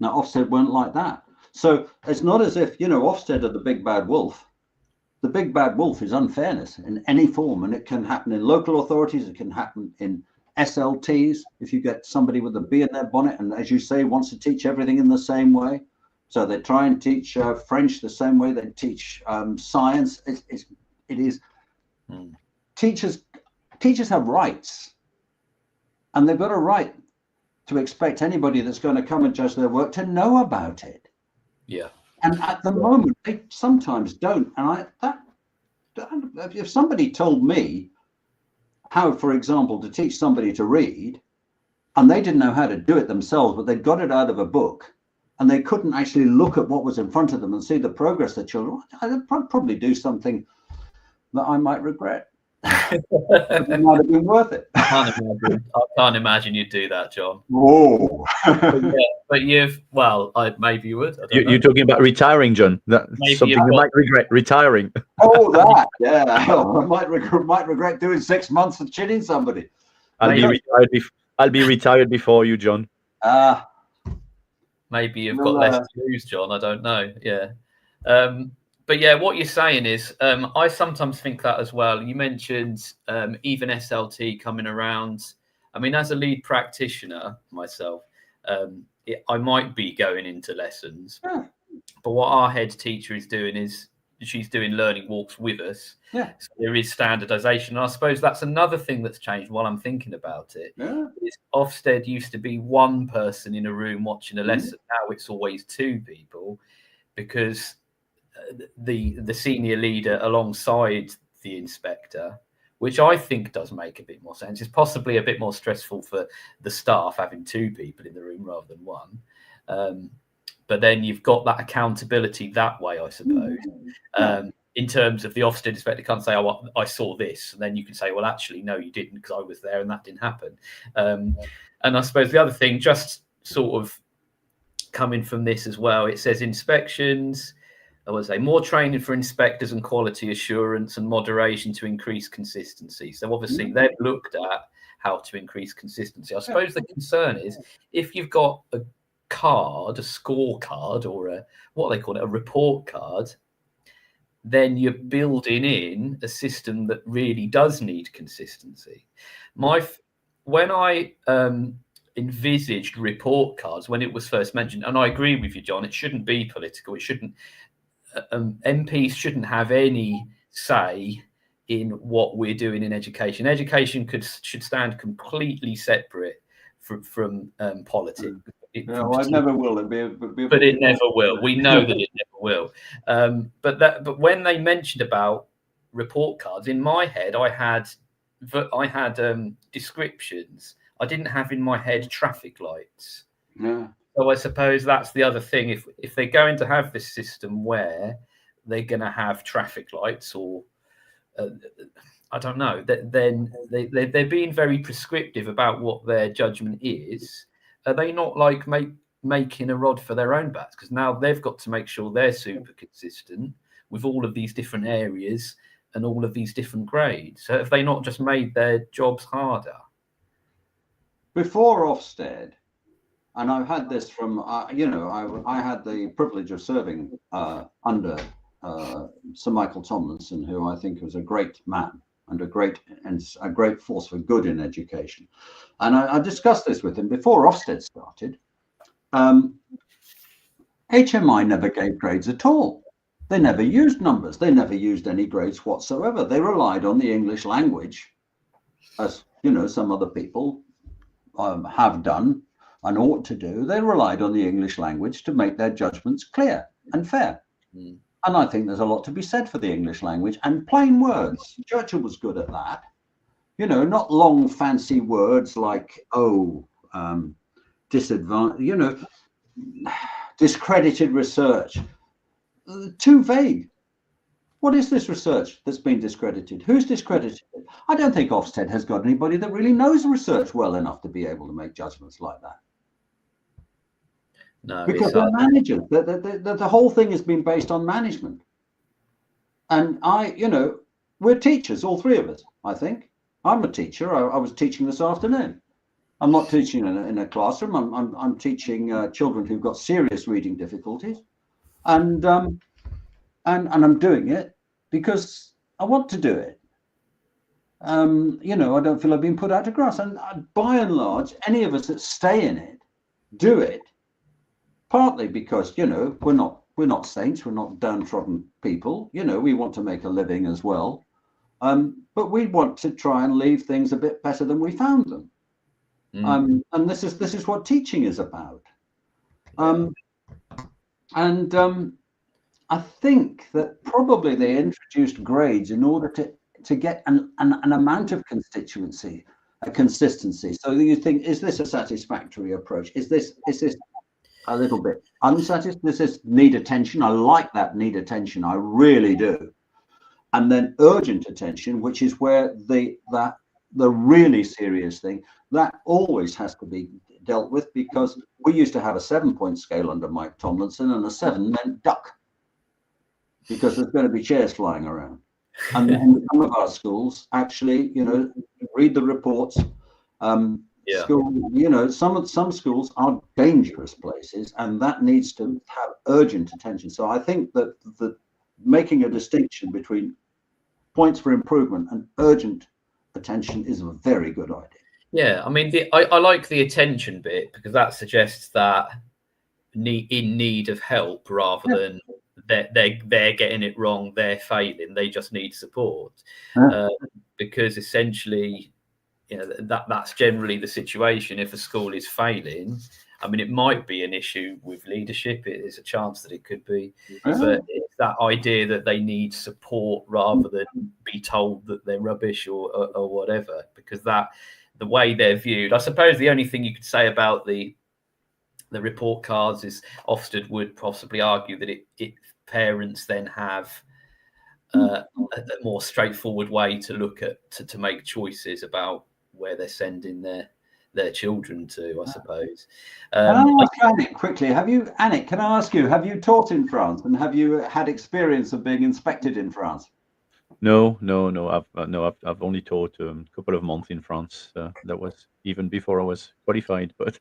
Now, Ofsted weren't like that. So it's not as if, Ofsted are the big bad wolf. The big bad wolf is unfairness in any form, and it can happen in local authorities. It can happen in SLTs. If you get somebody with a bee in their bonnet and, as you say, wants to teach everything in the same way. So they try and teach French the same way they teach science. Teachers have rights, and they've got a right to expect anybody that's going to come and judge their work to know about it. Yeah. And at the moment, they sometimes don't. And if somebody told me how, for example, to teach somebody to read, and they didn't know how to do it themselves, but they got it out of a book, and they couldn't actually look at what was in front of them and see the progress of children, I'd probably do something that I might regret. It might have been worth it. I can't imagine you'd do that, John. Whoa. But maybe you would. You're talking about retiring, John. That's something you might regret, retiring. Oh, that, yeah. I might regret doing 6 months of chilling somebody. I'll be retired before you, John. Maybe you've got less to lose, John. I don't know. Yeah. But yeah, what you're saying is, I sometimes think that as well. You mentioned even SLT coming around. I mean, as a lead practitioner myself, I might be going into lessons, but what our head teacher is doing is she's doing learning walks with us. Yeah. So there is standardization. And I suppose that's another thing that's changed while I'm thinking about it. Yeah. Is Ofsted used to be one person in a room watching a lesson. Now it's always two people, because the senior leader alongside the inspector, which I think does make a bit more sense. It's possibly a bit more stressful for the staff having two people in the room rather than one. But then you've got that accountability that way, I suppose. In terms of the Ofsted inspector can't say, "Oh, I saw this," and then you can say, "Well, actually, no, you didn't, because I was there and that didn't happen." And I suppose the other thing, just sort of coming from this as well, it says inspections. I would say more training for inspectors and quality assurance and moderation to increase consistency. So obviously they've looked at how to increase consistency. I suppose the concern is if you've got a card, a scorecard, or what they call it, a report card, then you're building in a system that really does need consistency. When I envisaged report cards when it was first mentioned, and I agree with you, John, it shouldn't be political. It shouldn't. MPs shouldn't have any say in what we're doing in education. Education should stand completely separate from politics. It never will. But it never will. We know that it never will. But when they mentioned about report cards, in my head, I had descriptions. I didn't have in my head traffic lights. Yeah. So I suppose that's the other thing. If they're going to have this system where they're going to have traffic lights, or I don't know, that then they're being very prescriptive about what their judgment is. Are they not like making a rod for their own backs? Because now they've got to make sure they're super consistent with all of these different areas and all of these different grades. So have they not just made their jobs harder? Before Ofsted, and I've had this from, I had the privilege of serving under Sir Michael Tomlinson, who I think was a great man and a great force for good in education. And I discussed this with him before Ofsted started. HMI never gave grades at all. They never used numbers. They never used any grades whatsoever. They relied on the English language, as some other people have done and ought to do. They relied on the English language to make their judgments clear and fair. And I think there's a lot to be said for the English language and plain words. Churchill was good at that. Not long, fancy words like, discredited research. Too vague. What is this research that's been discredited? Who's discredited it? I don't think Ofsted has got anybody that really knows research well enough to be able to make judgments like that. No, because they're managers. The whole thing has been based on management. And we're teachers, all three of us, I think. I'm a teacher. I was teaching this afternoon. I'm not teaching in a classroom. I'm teaching children who've got serious reading difficulties. And I'm doing it because I want to do it. I don't feel I've been put out to grass. And by and large, any of us that stay in it do it. Partly because we're not saints, we're not downtrodden people. We want to make a living as well, but we want to try and leave things a bit better than we found them. And this is what teaching is about. I think that probably they introduced grades in order to get an amount of consistency. So you think, is this a satisfactory approach? Is this a little bit unsatisfactory? This is need attention. I like that need attention. I really do. And then urgent attention, which is where the really serious thing that always has to be dealt with, because we used to have a 7-point scale under Mike Tomlinson, and a 7 meant duck, because there's going to be chairs flying around. And some of our schools actually, read the reports. School, some schools are dangerous places, and that needs to have urgent attention. So I think that making a distinction between points for improvement and urgent attention is a very good idea. Yeah, I mean, I like the attention bit, because that suggests that in need of help, rather than they're getting it wrong, they're failing, they just need support. Because essentially, that's generally the situation. If a school is failing, I mean, it might be an issue with leadership. There's a chance that it could be, but it's that idea that they need support rather than be told that they're rubbish or whatever, because the way they're viewed. I suppose the only thing you could say about the report cards is Ofsted would possibly argue that it parents then have a more straightforward way to look at to make choices about where they're sending their children to, I suppose. Can I ask Anik quickly? Anik, can I ask you, have you taught in France, and have you had experience of being inspected in France? No. I've only taught a couple of months in France. That was even before I was qualified. But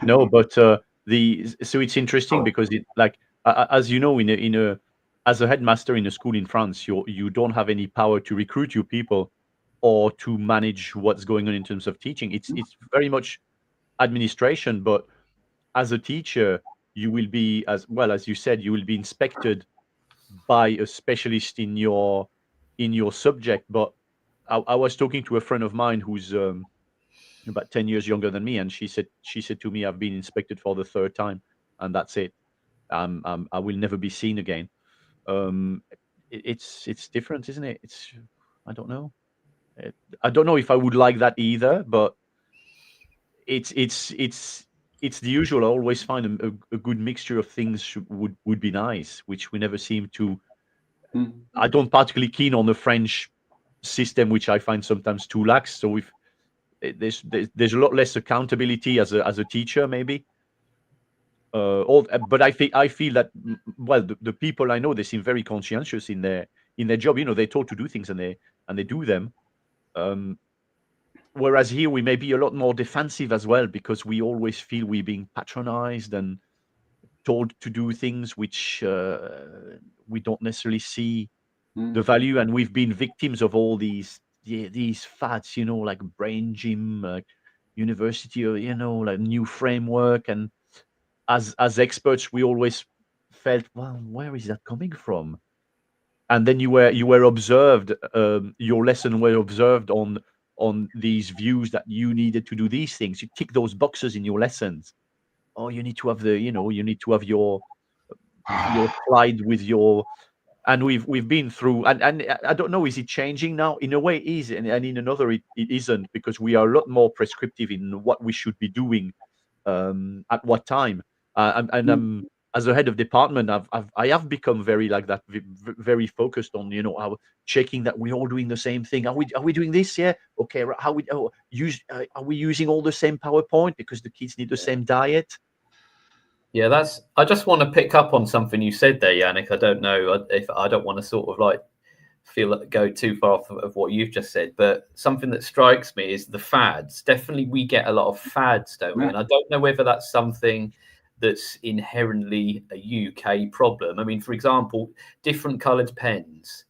no. But so it's interesting because it, like, as you know, as a headmaster in a school in France, you don't have any power to recruit your people or to manage what's going on in terms of teaching. It's very much administration. But as a teacher, you will be, as well as you said, you will be inspected by a specialist in your subject. But I was talking to a friend of mine who's about 10 years younger than me, and she said to me, I've been inspected for the 3rd time, and that's it. I will never be seen again. It's different, isn't it? I don't know. I don't know if I would like that either, but it's the usual. I always find a good mixture of things would be nice, which we never seem to. I don't particularly keen on the French system, which I find sometimes too lax. So there's a lot less accountability as a teacher, maybe. But I feel that well, the people I know, they seem very conscientious in their job. They're taught to do things and they do them. Whereas here we may be a lot more defensive as well, because we always feel we're being patronized and told to do things which we don't necessarily see the value, and we've been victims of all these fads, like brain gym, like university, or like new framework. And as experts, we always felt, well, where is that coming from? And then you were observed, your lesson were observed on these views that you needed to do these things. You tick those boxes in your lessons. Oh, you need to have you need to have your slide with your. And we've been through, and I don't know, is it changing now? In a way it is, and in another it isn't, because we are a lot more prescriptive in what we should be doing at what time. As a head of department, I have become very like that, very focused on how checking that we're all doing the same thing. Are we doing this? Yeah, okay. How we are we using all the same PowerPoint because the kids need the same diet? Yeah, I just want to pick up on something you said there, Yannick. I don't know if I don't want to sort of like go too far off of what you've just said, but something that strikes me is the fads. Definitely, we get a lot of fads, don't we? And I don't know whether that's something that's inherently a UK problem. I mean, for example, different coloured pens.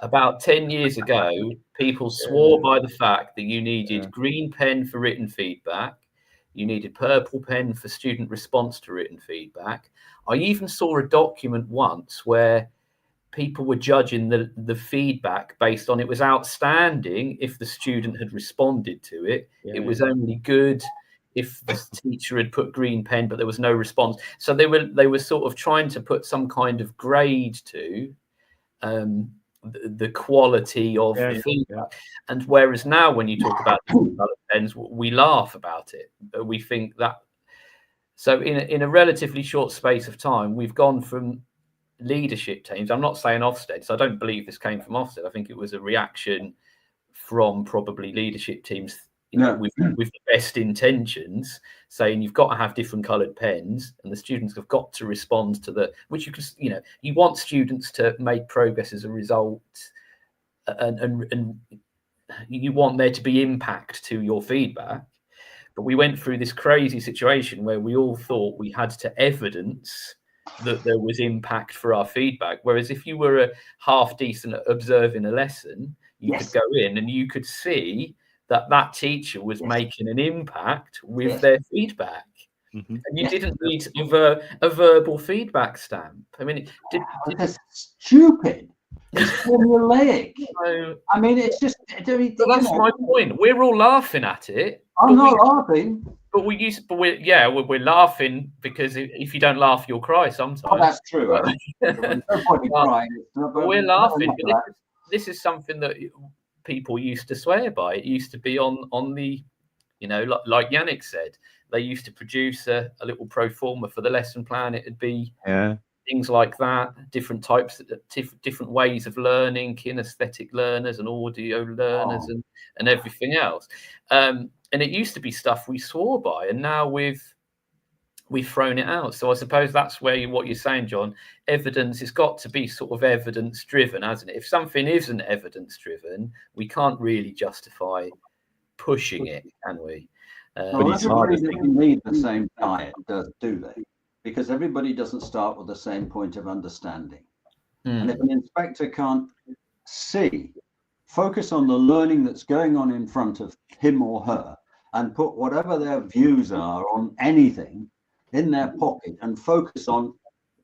About 10 years ago, people swore by the fact that you needed green pen for written feedback. You needed purple pen for student response to written feedback. I even saw a document once where people were judging the feedback based on it was outstanding if the student had responded to it. It was only good if the teacher had put green pen, but there was no response. So they were sort of trying to put some kind of grade to the quality of the feedback. And whereas now, when you talk about pens, we laugh about it. We think that. So in a relatively short space of time, we've gone from leadership teams. I'm not saying OFSTED, so I don't believe this came from OFSTED. I think it was a reaction from probably leadership teams with the best intentions, saying you've got to have different coloured pens, and the students have got to respond to which you want students to make progress as a result, and you want there to be impact to your feedback. But we went through this crazy situation where we all thought we had to evidence that there was impact for our feedback. Whereas if you were a half decent at observing a lesson, you could go in and you could see that teacher was making an impact with their feedback. And you didn't need a verbal feedback stamp. I mean, that's stupid. It's formulaic. I mean, it's just. That's my point. We're all laughing at it. I'm not laughing. But we're laughing because if you don't laugh, you'll cry sometimes. Oh, that's true. No point in crying. But we're laughing. But this is something that people used to swear by. It used to be on the, like Yannick said, they used to produce a little pro forma for the lesson plan. It'd be things like that, different types, different ways of learning, kinesthetic learners and audio learners and everything else. And it used to be stuff we swore by, and now we've thrown it out. So I suppose that's where what you're saying, John. Evidence has got to be sort of evidence driven, hasn't it? If something isn't evidence driven, we can't really justify pushing it, can we? Well, everybody doesn't need the same diet, do they? Because everybody doesn't start with the same point of understanding. And if an inspector can't focus on the learning that's going on in front of him or her, and put whatever their views are on anything in their pocket and focus on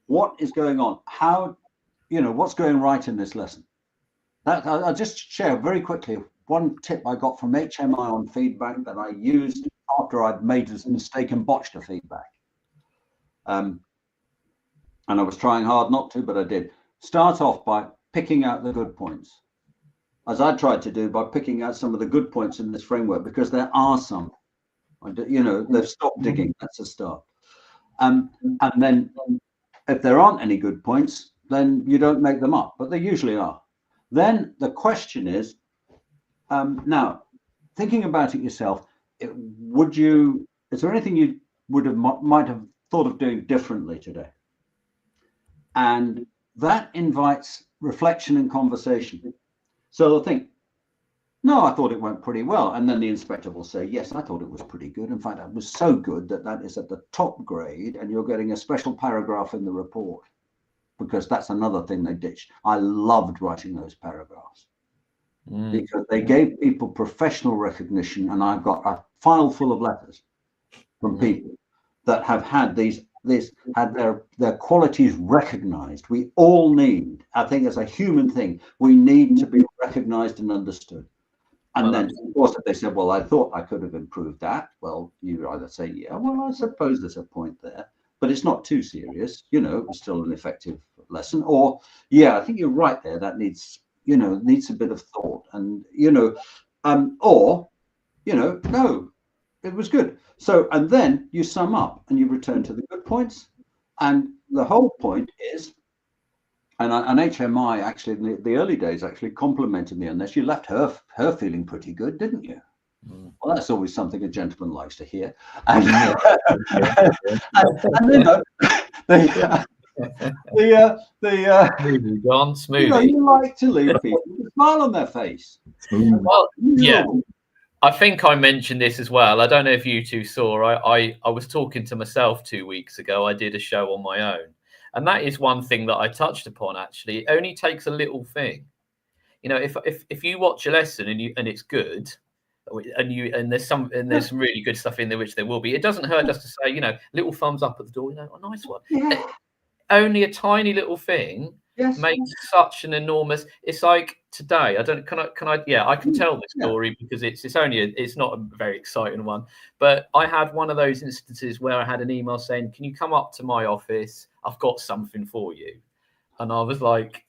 what is going on, how, what's going right in this lesson. I'll just share very quickly one tip I got from HMI on feedback that I used after I'd made a mistake and botched a feedback. And I was trying hard not to, but I did. Start off by picking out the good points, as I tried to do by picking out some of the good points in this framework, because there are some. They've stopped digging. That's a start. And then if there aren't any good points, then you don't make them up, but they usually are. Then the question is, Now, thinking about it yourself, is there anything you might have thought of doing differently today? And that invites reflection and conversation. So they'll think, no, I thought it went pretty well. And then the inspector will say, yes, I thought it was pretty good. In fact, it was so good that is at the top grade and you're getting a special paragraph in the report, because that's another thing they ditched. I loved writing those paragraphs because they gave people professional recognition. And I've got a file full of letters from people that have had had their qualities recognized. We all need, I think as a human thing, we need to be recognized and understood. And then, of course, if they said, well, I thought I could have improved that, well, you either say, yeah, well, I suppose there's a point there, but it's not too serious, it's still an effective lesson. Or, yeah, I think you're right there. That needs a bit of thought. And, no, it was good. So, and then you sum up and you return to the good points. And the whole point is, and HMI actually in the early days actually complimented me on this. You left her feeling pretty good, didn't you? Well, that's always something a gentleman likes to hear. And, smoothie. You like to leave people with a smile on their face. Well, yeah. I think I mentioned this as well. I don't know if you two saw. I was talking to myself 2 weeks ago. I did a show on my own. And that is one thing that I touched upon, actually. It only takes a little thing. If you watch a lesson and it's good, and there's some really good stuff in there, which there will be, it doesn't hurt just to say, little thumbs up at the door, a nice one. Yeah. Only a tiny little thing makes such an enormous. It's like today. I can tell this story because it's not a very exciting one, but I had one of those instances where I had an email saying, "Can you come up to my office? I've got something for you." And I was like,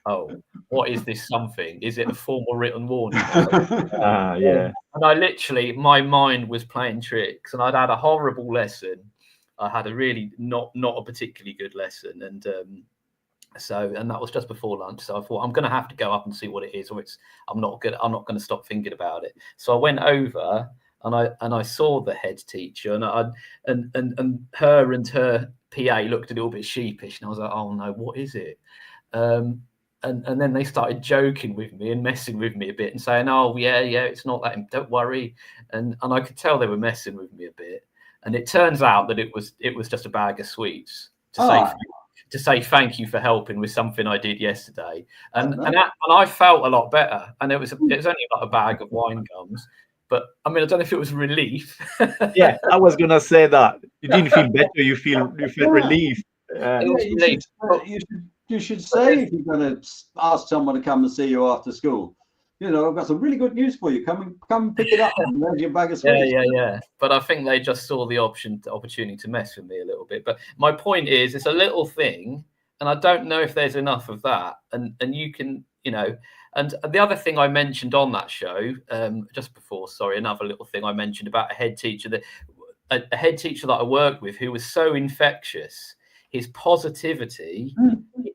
"Oh, what is this something? Is it a formal written warning?" Yeah. And I literally, my mind was playing tricks, and I'd had a horrible lesson. I had a really not a particularly good lesson, and that was just before lunch. So I thought I'm going to have to go up and see what it is, or I'm not going to stop thinking about it. So I went over and I saw the head teacher, and her and her PA looked a little bit sheepish, and I was like, oh no, what is it? And then they started joking with me and messing with me a bit and saying, oh yeah, it's not that, don't worry. And I could tell they were messing with me a bit. And it turns out that it was just a bag of sweets to say thank you for helping with something I did yesterday. And I felt a lot better. And it was only about a bag of wine gums. But I mean, I don't know if it was relief. Yeah, I was gonna say that. You didn't feel better. You feel relief. You should say, if you're going to ask someone to come and see you after school, I've got some really good news for you. Come pick it up. And there's your bag of sweets. Yeah. But I think they just saw the opportunity to mess with me a little bit. But my point is, it's a little thing, and I don't know if there's enough of that. And you can, And the other thing I mentioned on that show, just before, another little thing I mentioned about a head teacher that I worked with who was so infectious. His positivity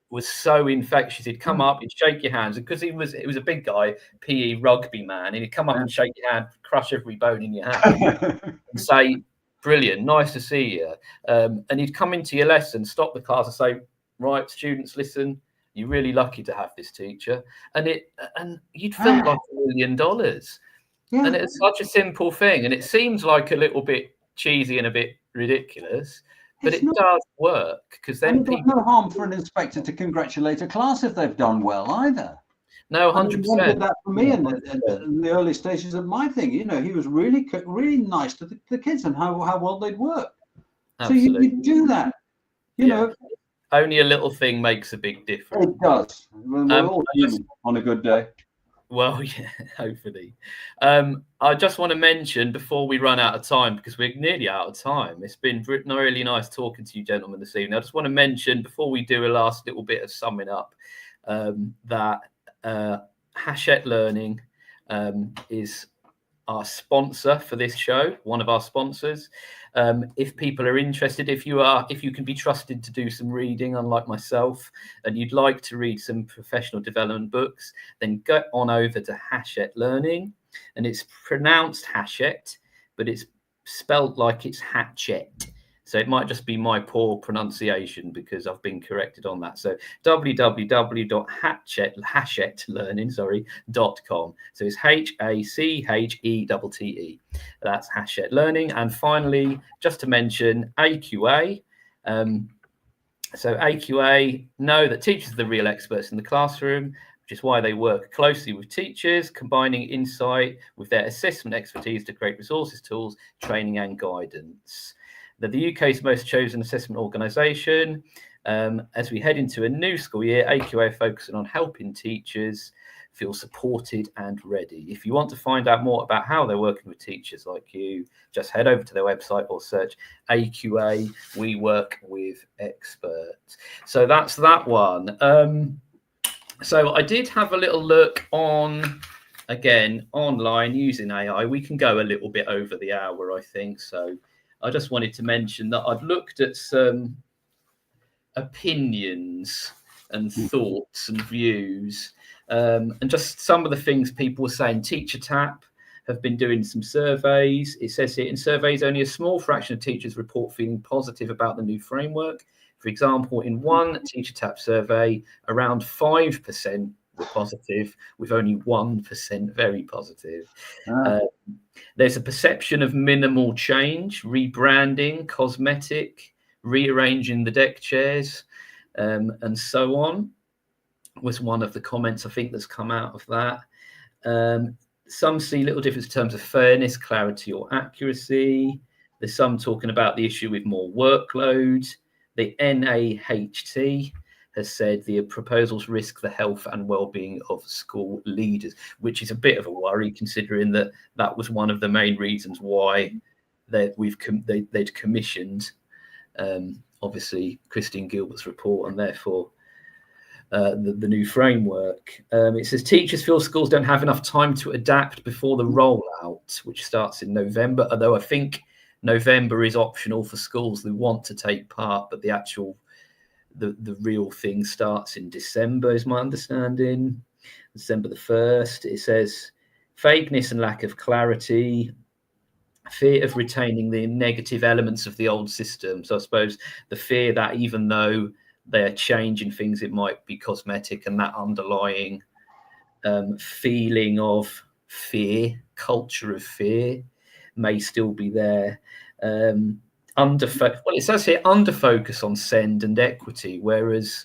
was so infectious. He'd come up, he'd shake your hands, because it was a big guy, PE rugby man, and he'd come up and shake your hand, crush every bone in your hand, and say, "Brilliant, nice to see you." And he'd come into your lesson, stop the class, and say, "Right, students, listen. You're really lucky to have this teacher," and you'd feel like $1 million. Yeah. And it's such a simple thing, and it seems like a little bit cheesy and a bit ridiculous. But it does work, because then people... no harm for an inspector to congratulate a class if they've done well either. No, 100%. He did that for me in the early stages of my thing. He was really nice to the kids and how well they'd work. Absolutely. So you do that. You know. Only a little thing makes a big difference. It does. We're all human on a good day. Well, yeah, hopefully. I just want to mention before we run out of time, because we're nearly out of time. It's been really nice talking to you gentlemen this evening. I just want to mention before we do a last little bit of summing up that Hachette Learning is our sponsor for this show, one of our sponsors. If people are interested, if you can be trusted to do some reading, unlike myself, and you'd like to read some professional development books, then go on over to Hachette Learning, and it's pronounced Hachette, but it's spelled like it's Hatchet. So it might just be my poor pronunciation, because I've been corrected on that. So www.hatchetlearning.com. So it's HACHETTE. That's Hachette Learning. And finally, just to mention AQA. So AQA know that teachers are the real experts in the classroom, which is why they work closely with teachers, combining insight with their assessment expertise to create resources, tools, training and guidance. They're the UK's most chosen assessment organisation. As we head into a new school year, AQA are focusing on helping teachers feel supported and ready. If you want to find out more about how they're working with teachers like you, just head over to their website or search AQA, We Work With Experts. So that's that one. So I did have a little look on, again, online using AI. We can go a little bit over the hour, I think. So I just wanted to mention that I've looked at some opinions and thoughts and views, and just some of the things people were saying. Teacher Tap have been doing some surveys. It says here, in surveys, only a small fraction of teachers report feeling positive about the new framework. For example, in one Teacher Tap survey, around 5% were positive, with only 1% very positive. There's a perception of minimal change, rebranding, cosmetic, rearranging the deck chairs, and so on, was one of the comments I think that's come out of that. Some see little difference in terms of fairness, clarity or accuracy. There's some talking about the issue with more workload. The NAHT has said the proposals risk the health and well-being of school leaders, which is a bit of a worry, considering that that was one of the main reasons why they'd commissioned, obviously, Christine Gilbert's report, and therefore the new framework. It says teachers feel schools don't have enough time to adapt before the rollout, which starts in November, although I think November is optional for schools who want to take part, but the real thing starts in December, is my understanding. December the 1st. It says vagueness and lack of clarity, fear of retaining the negative elements of the old system. So I suppose the fear that even though they're changing things, it might be cosmetic, and that underlying feeling of fear, culture of fear, may still be there. It says here under focus on SEND and equity, whereas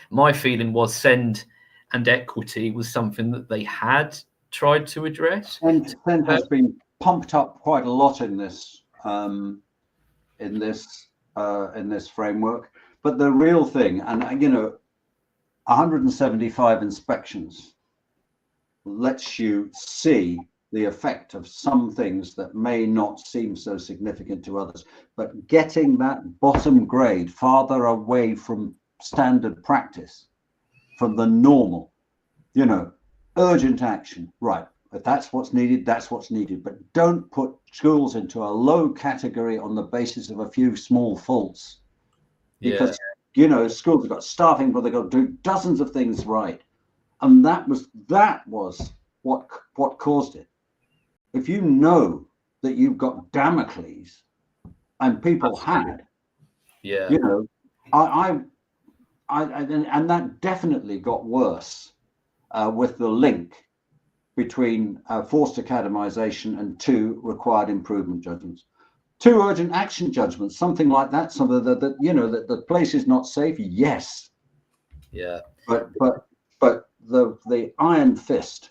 my feeling was SEND and equity was something that they had tried to address. And SEND has been pumped up quite a lot in this framework. But the real thing, and 175 inspections lets you see the effect of some things that may not seem so significant to others. But getting that bottom grade farther away from standard practice, from the normal, urgent action, right? If that's what's needed, that's what's needed. But don't put schools into a low category on the basis of a few small faults. Because, schools have got staffing, but they've got to do dozens of things right. And that was what caused it. If you know that you've got Damocles, and people had, and that definitely got worse with the link between forced academization and 2 required improvement judgments. 2 urgent action judgments, something like that. Something that the place is not safe. Yes. Yeah. But the iron fist.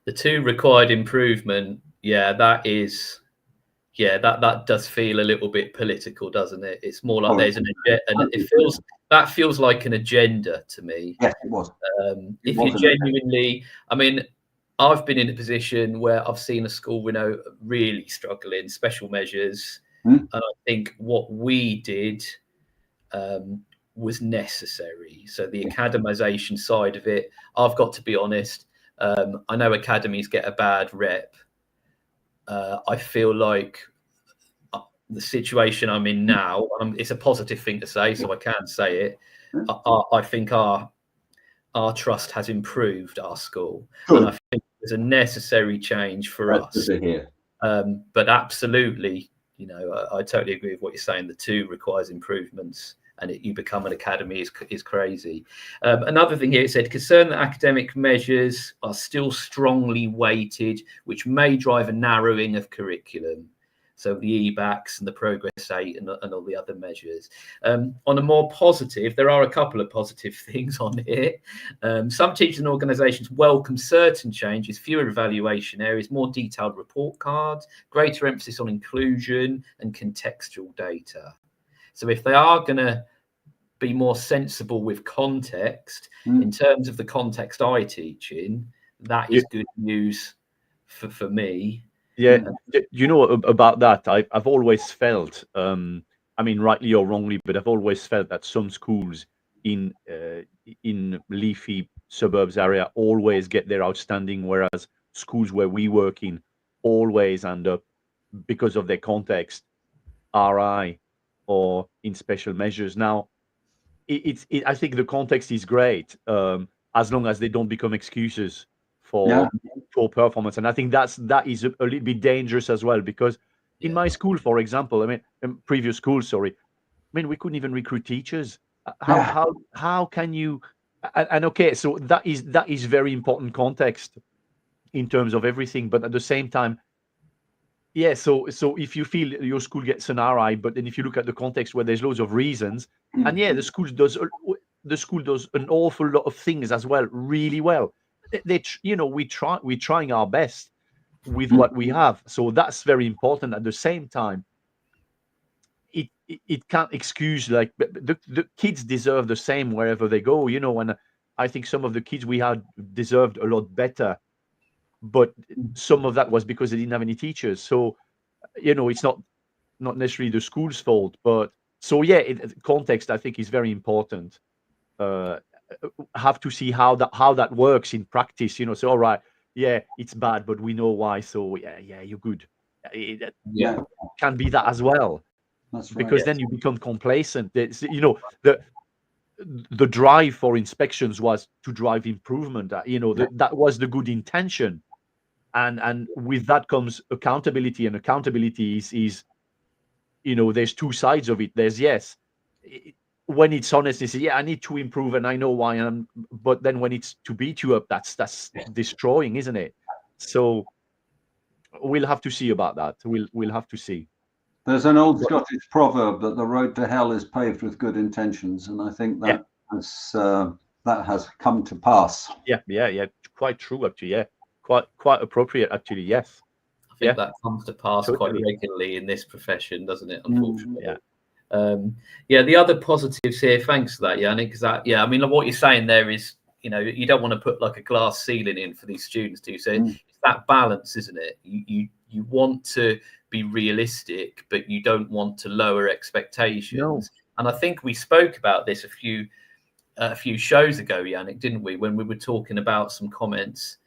The 2 required improvement. That does feel a little bit political, doesn't it? It's more like there's an agenda, and that feels like an agenda to me. Yes, it was. If you genuinely, I've been in a position where I've seen a school really struggling, special measures, and I think what we did was necessary. So the academization side of it, I've got to be honest. I know academies get a bad rep, I feel like the situation I'm in now, it's a positive thing to say, so I can say it. I think our trust has improved our school, Good. and I think there's a necessary change for That's us. good to hear. But absolutely, I totally agree with what you're saying. The two requires improvements, and you become an academy is crazy. Another thing here, it said, concern that academic measures are still strongly weighted, which may drive a narrowing of curriculum. So the EBACs and the Progress 8 and all the other measures. On a more positive, there are a couple of positive things on here. Some teachers and organisations welcome certain changes, fewer evaluation areas, more detailed report cards, greater emphasis on inclusion and contextual data. So if they are going to be more sensible with context, in terms of the context I teach in, that is good news for me. Yeah, about that, I've always felt, I mean, rightly or wrongly, but I've always felt that some schools in leafy suburbs area always get their outstanding, whereas schools where we work in always end up, because of their context, RI or in special measures. Now, I think the context is great, as long as they don't become excuses for poor performance. And I think that is a little bit dangerous as well, because in my school, for example, I mean, in previous school, sorry, I mean, we couldn't even recruit teachers. How can you? And okay, so that is very important context in terms of everything. But at the same time, yeah. So if you feel your school gets an RI, but then if you look at the context where there's loads of reasons, and yeah, the school does an awful lot of things as well, really well. We're trying our best with what we have, so that's very important. At the same time, it can't excuse, like, the kids deserve the same wherever they go, and I think some of the kids we had deserved a lot better, but some of that was because they didn't have any teachers. So it's not necessarily the school's fault, but so yeah, context I think is very important. Have to see how that works in practice. So all right, yeah, it's bad, but we know why. So yeah, you're good. It can be that as well. That's right. Because then you become complacent. The drive for inspections was to drive improvement. That was the good intention, and with that comes accountability. And accountability is there's two sides of it. There's when it's honest, you say, yeah, I need to improve, and I know why I am. But then when it's to beat you up, that's destroying, isn't it? So we'll have to see about that. We'll have to see. There's an old Scottish proverb that the road to hell is paved with good intentions, and I think that has come to pass. Yeah, quite true, actually. Yeah, quite appropriate, actually. Yes, I think that comes to pass quite regularly in this profession, doesn't it? Unfortunately. The other positives here. Thanks for that, Yannick. Because I mean, what you're saying there is, you don't want to put like a glass ceiling in for these students, do you? So it's that balance, isn't it? You want to be realistic, but you don't want to lower expectations. No. And I think we spoke about this a few shows ago, Yannick, didn't we? When we were talking about some comments,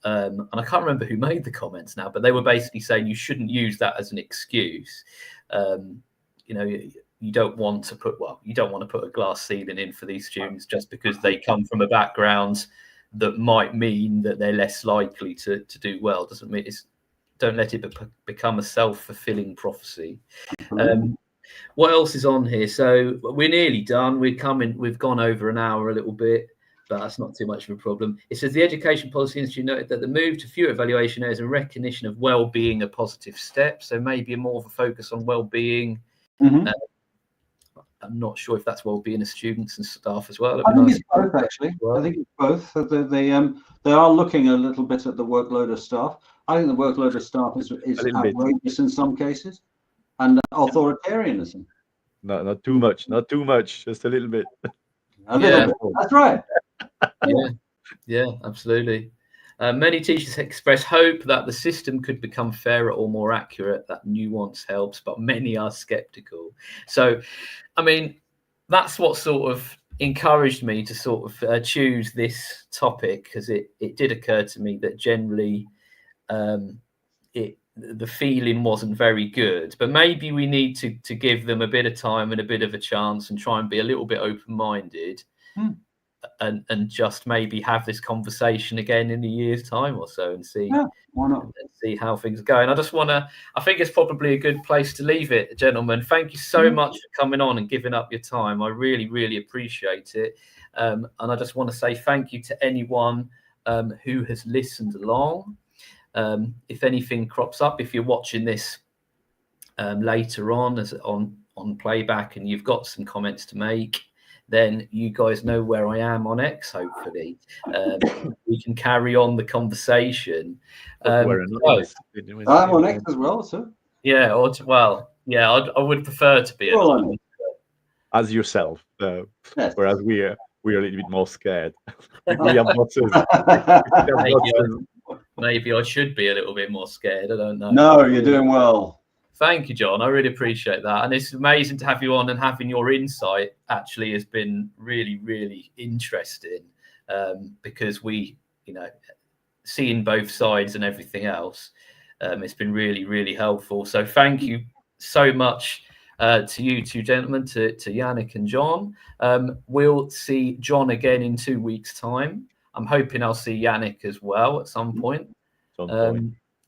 and I can't remember who made the comments now, but they were basically saying you shouldn't use that as an excuse. You don't want to put a glass ceiling in for these students just because they come from a background that might mean that they're less likely to do well. Doesn't mean don't let it become a self-fulfilling prophecy. What else is on here? So we're nearly done. We've gone over an hour a little bit, but that's not too much of a problem. It says the Education Policy Institute noted that the move to fewer evaluation areas and recognition of well-being a positive step. So maybe more of a focus on well-being. I'm not sure if that's well-being of students and staff as well. I think it's both, actually. I think it's both. They are looking a little bit at the workload of staff. I think the workload of staff is outrageous in some cases, and authoritarianism. No, not too much. Not too much. Just a little bit. A little bit. That's right. Yeah, absolutely. Many teachers express hope that the system could become fairer or more accurate. That nuance helps, but many are skeptical. So, I mean, that's what sort of encouraged me to sort of choose this topic, because it did occur to me that generally the feeling wasn't very good. But maybe we need to give them a bit of time and a bit of a chance and try and be a little bit open-minded. And just maybe have this conversation again in a year's time or so and see, why not? And see how things go. And I just want to, I think it's probably a good place to leave it, gentlemen. Thank you so much for coming on and giving up your time. I really, really appreciate it. And I just want to say thank you to anyone who has listened along. If anything crops up, if you're watching this later on as on playback and you've got some comments to make, then you guys know where I am on X, hopefully. We can carry on the conversation. I'm on X as well, sir. Yeah, I would prefer to be as yourself, yes. Whereas we're a little bit more scared. We have bosses. Maybe I should be a little bit more scared. I don't know. No, you're doing well. Thank you, John. I really appreciate that. And it's amazing to have you on, and having your insight actually has been really, really interesting because we, seeing both sides and everything else, it's been really, really helpful. So thank you so much to you two gentlemen, to Yannick and John. We'll see John again in 2 weeks' time. I'm hoping I'll see Yannick as well at some point.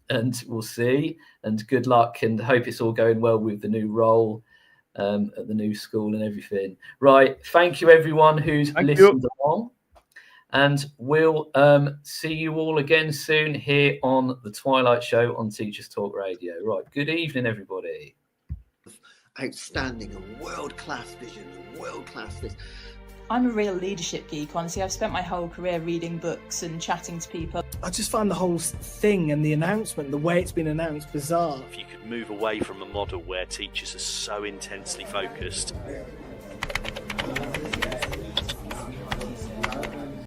And we'll see, and good luck, and hope it's all going well with the new role at the new school and everything. Right, thank you everyone who's listened along, and we'll see you all again soon here on the Twilight Show on Teachers Talk Radio. Right, good evening everybody. Outstanding and world-class vision and world-class this. I'm a real leadership geek, honestly. I've spent my whole career reading books and chatting to people. I just find the whole thing and the announcement, the way it's been announced, bizarre. If you could move away from a model where teachers are so intensely focused.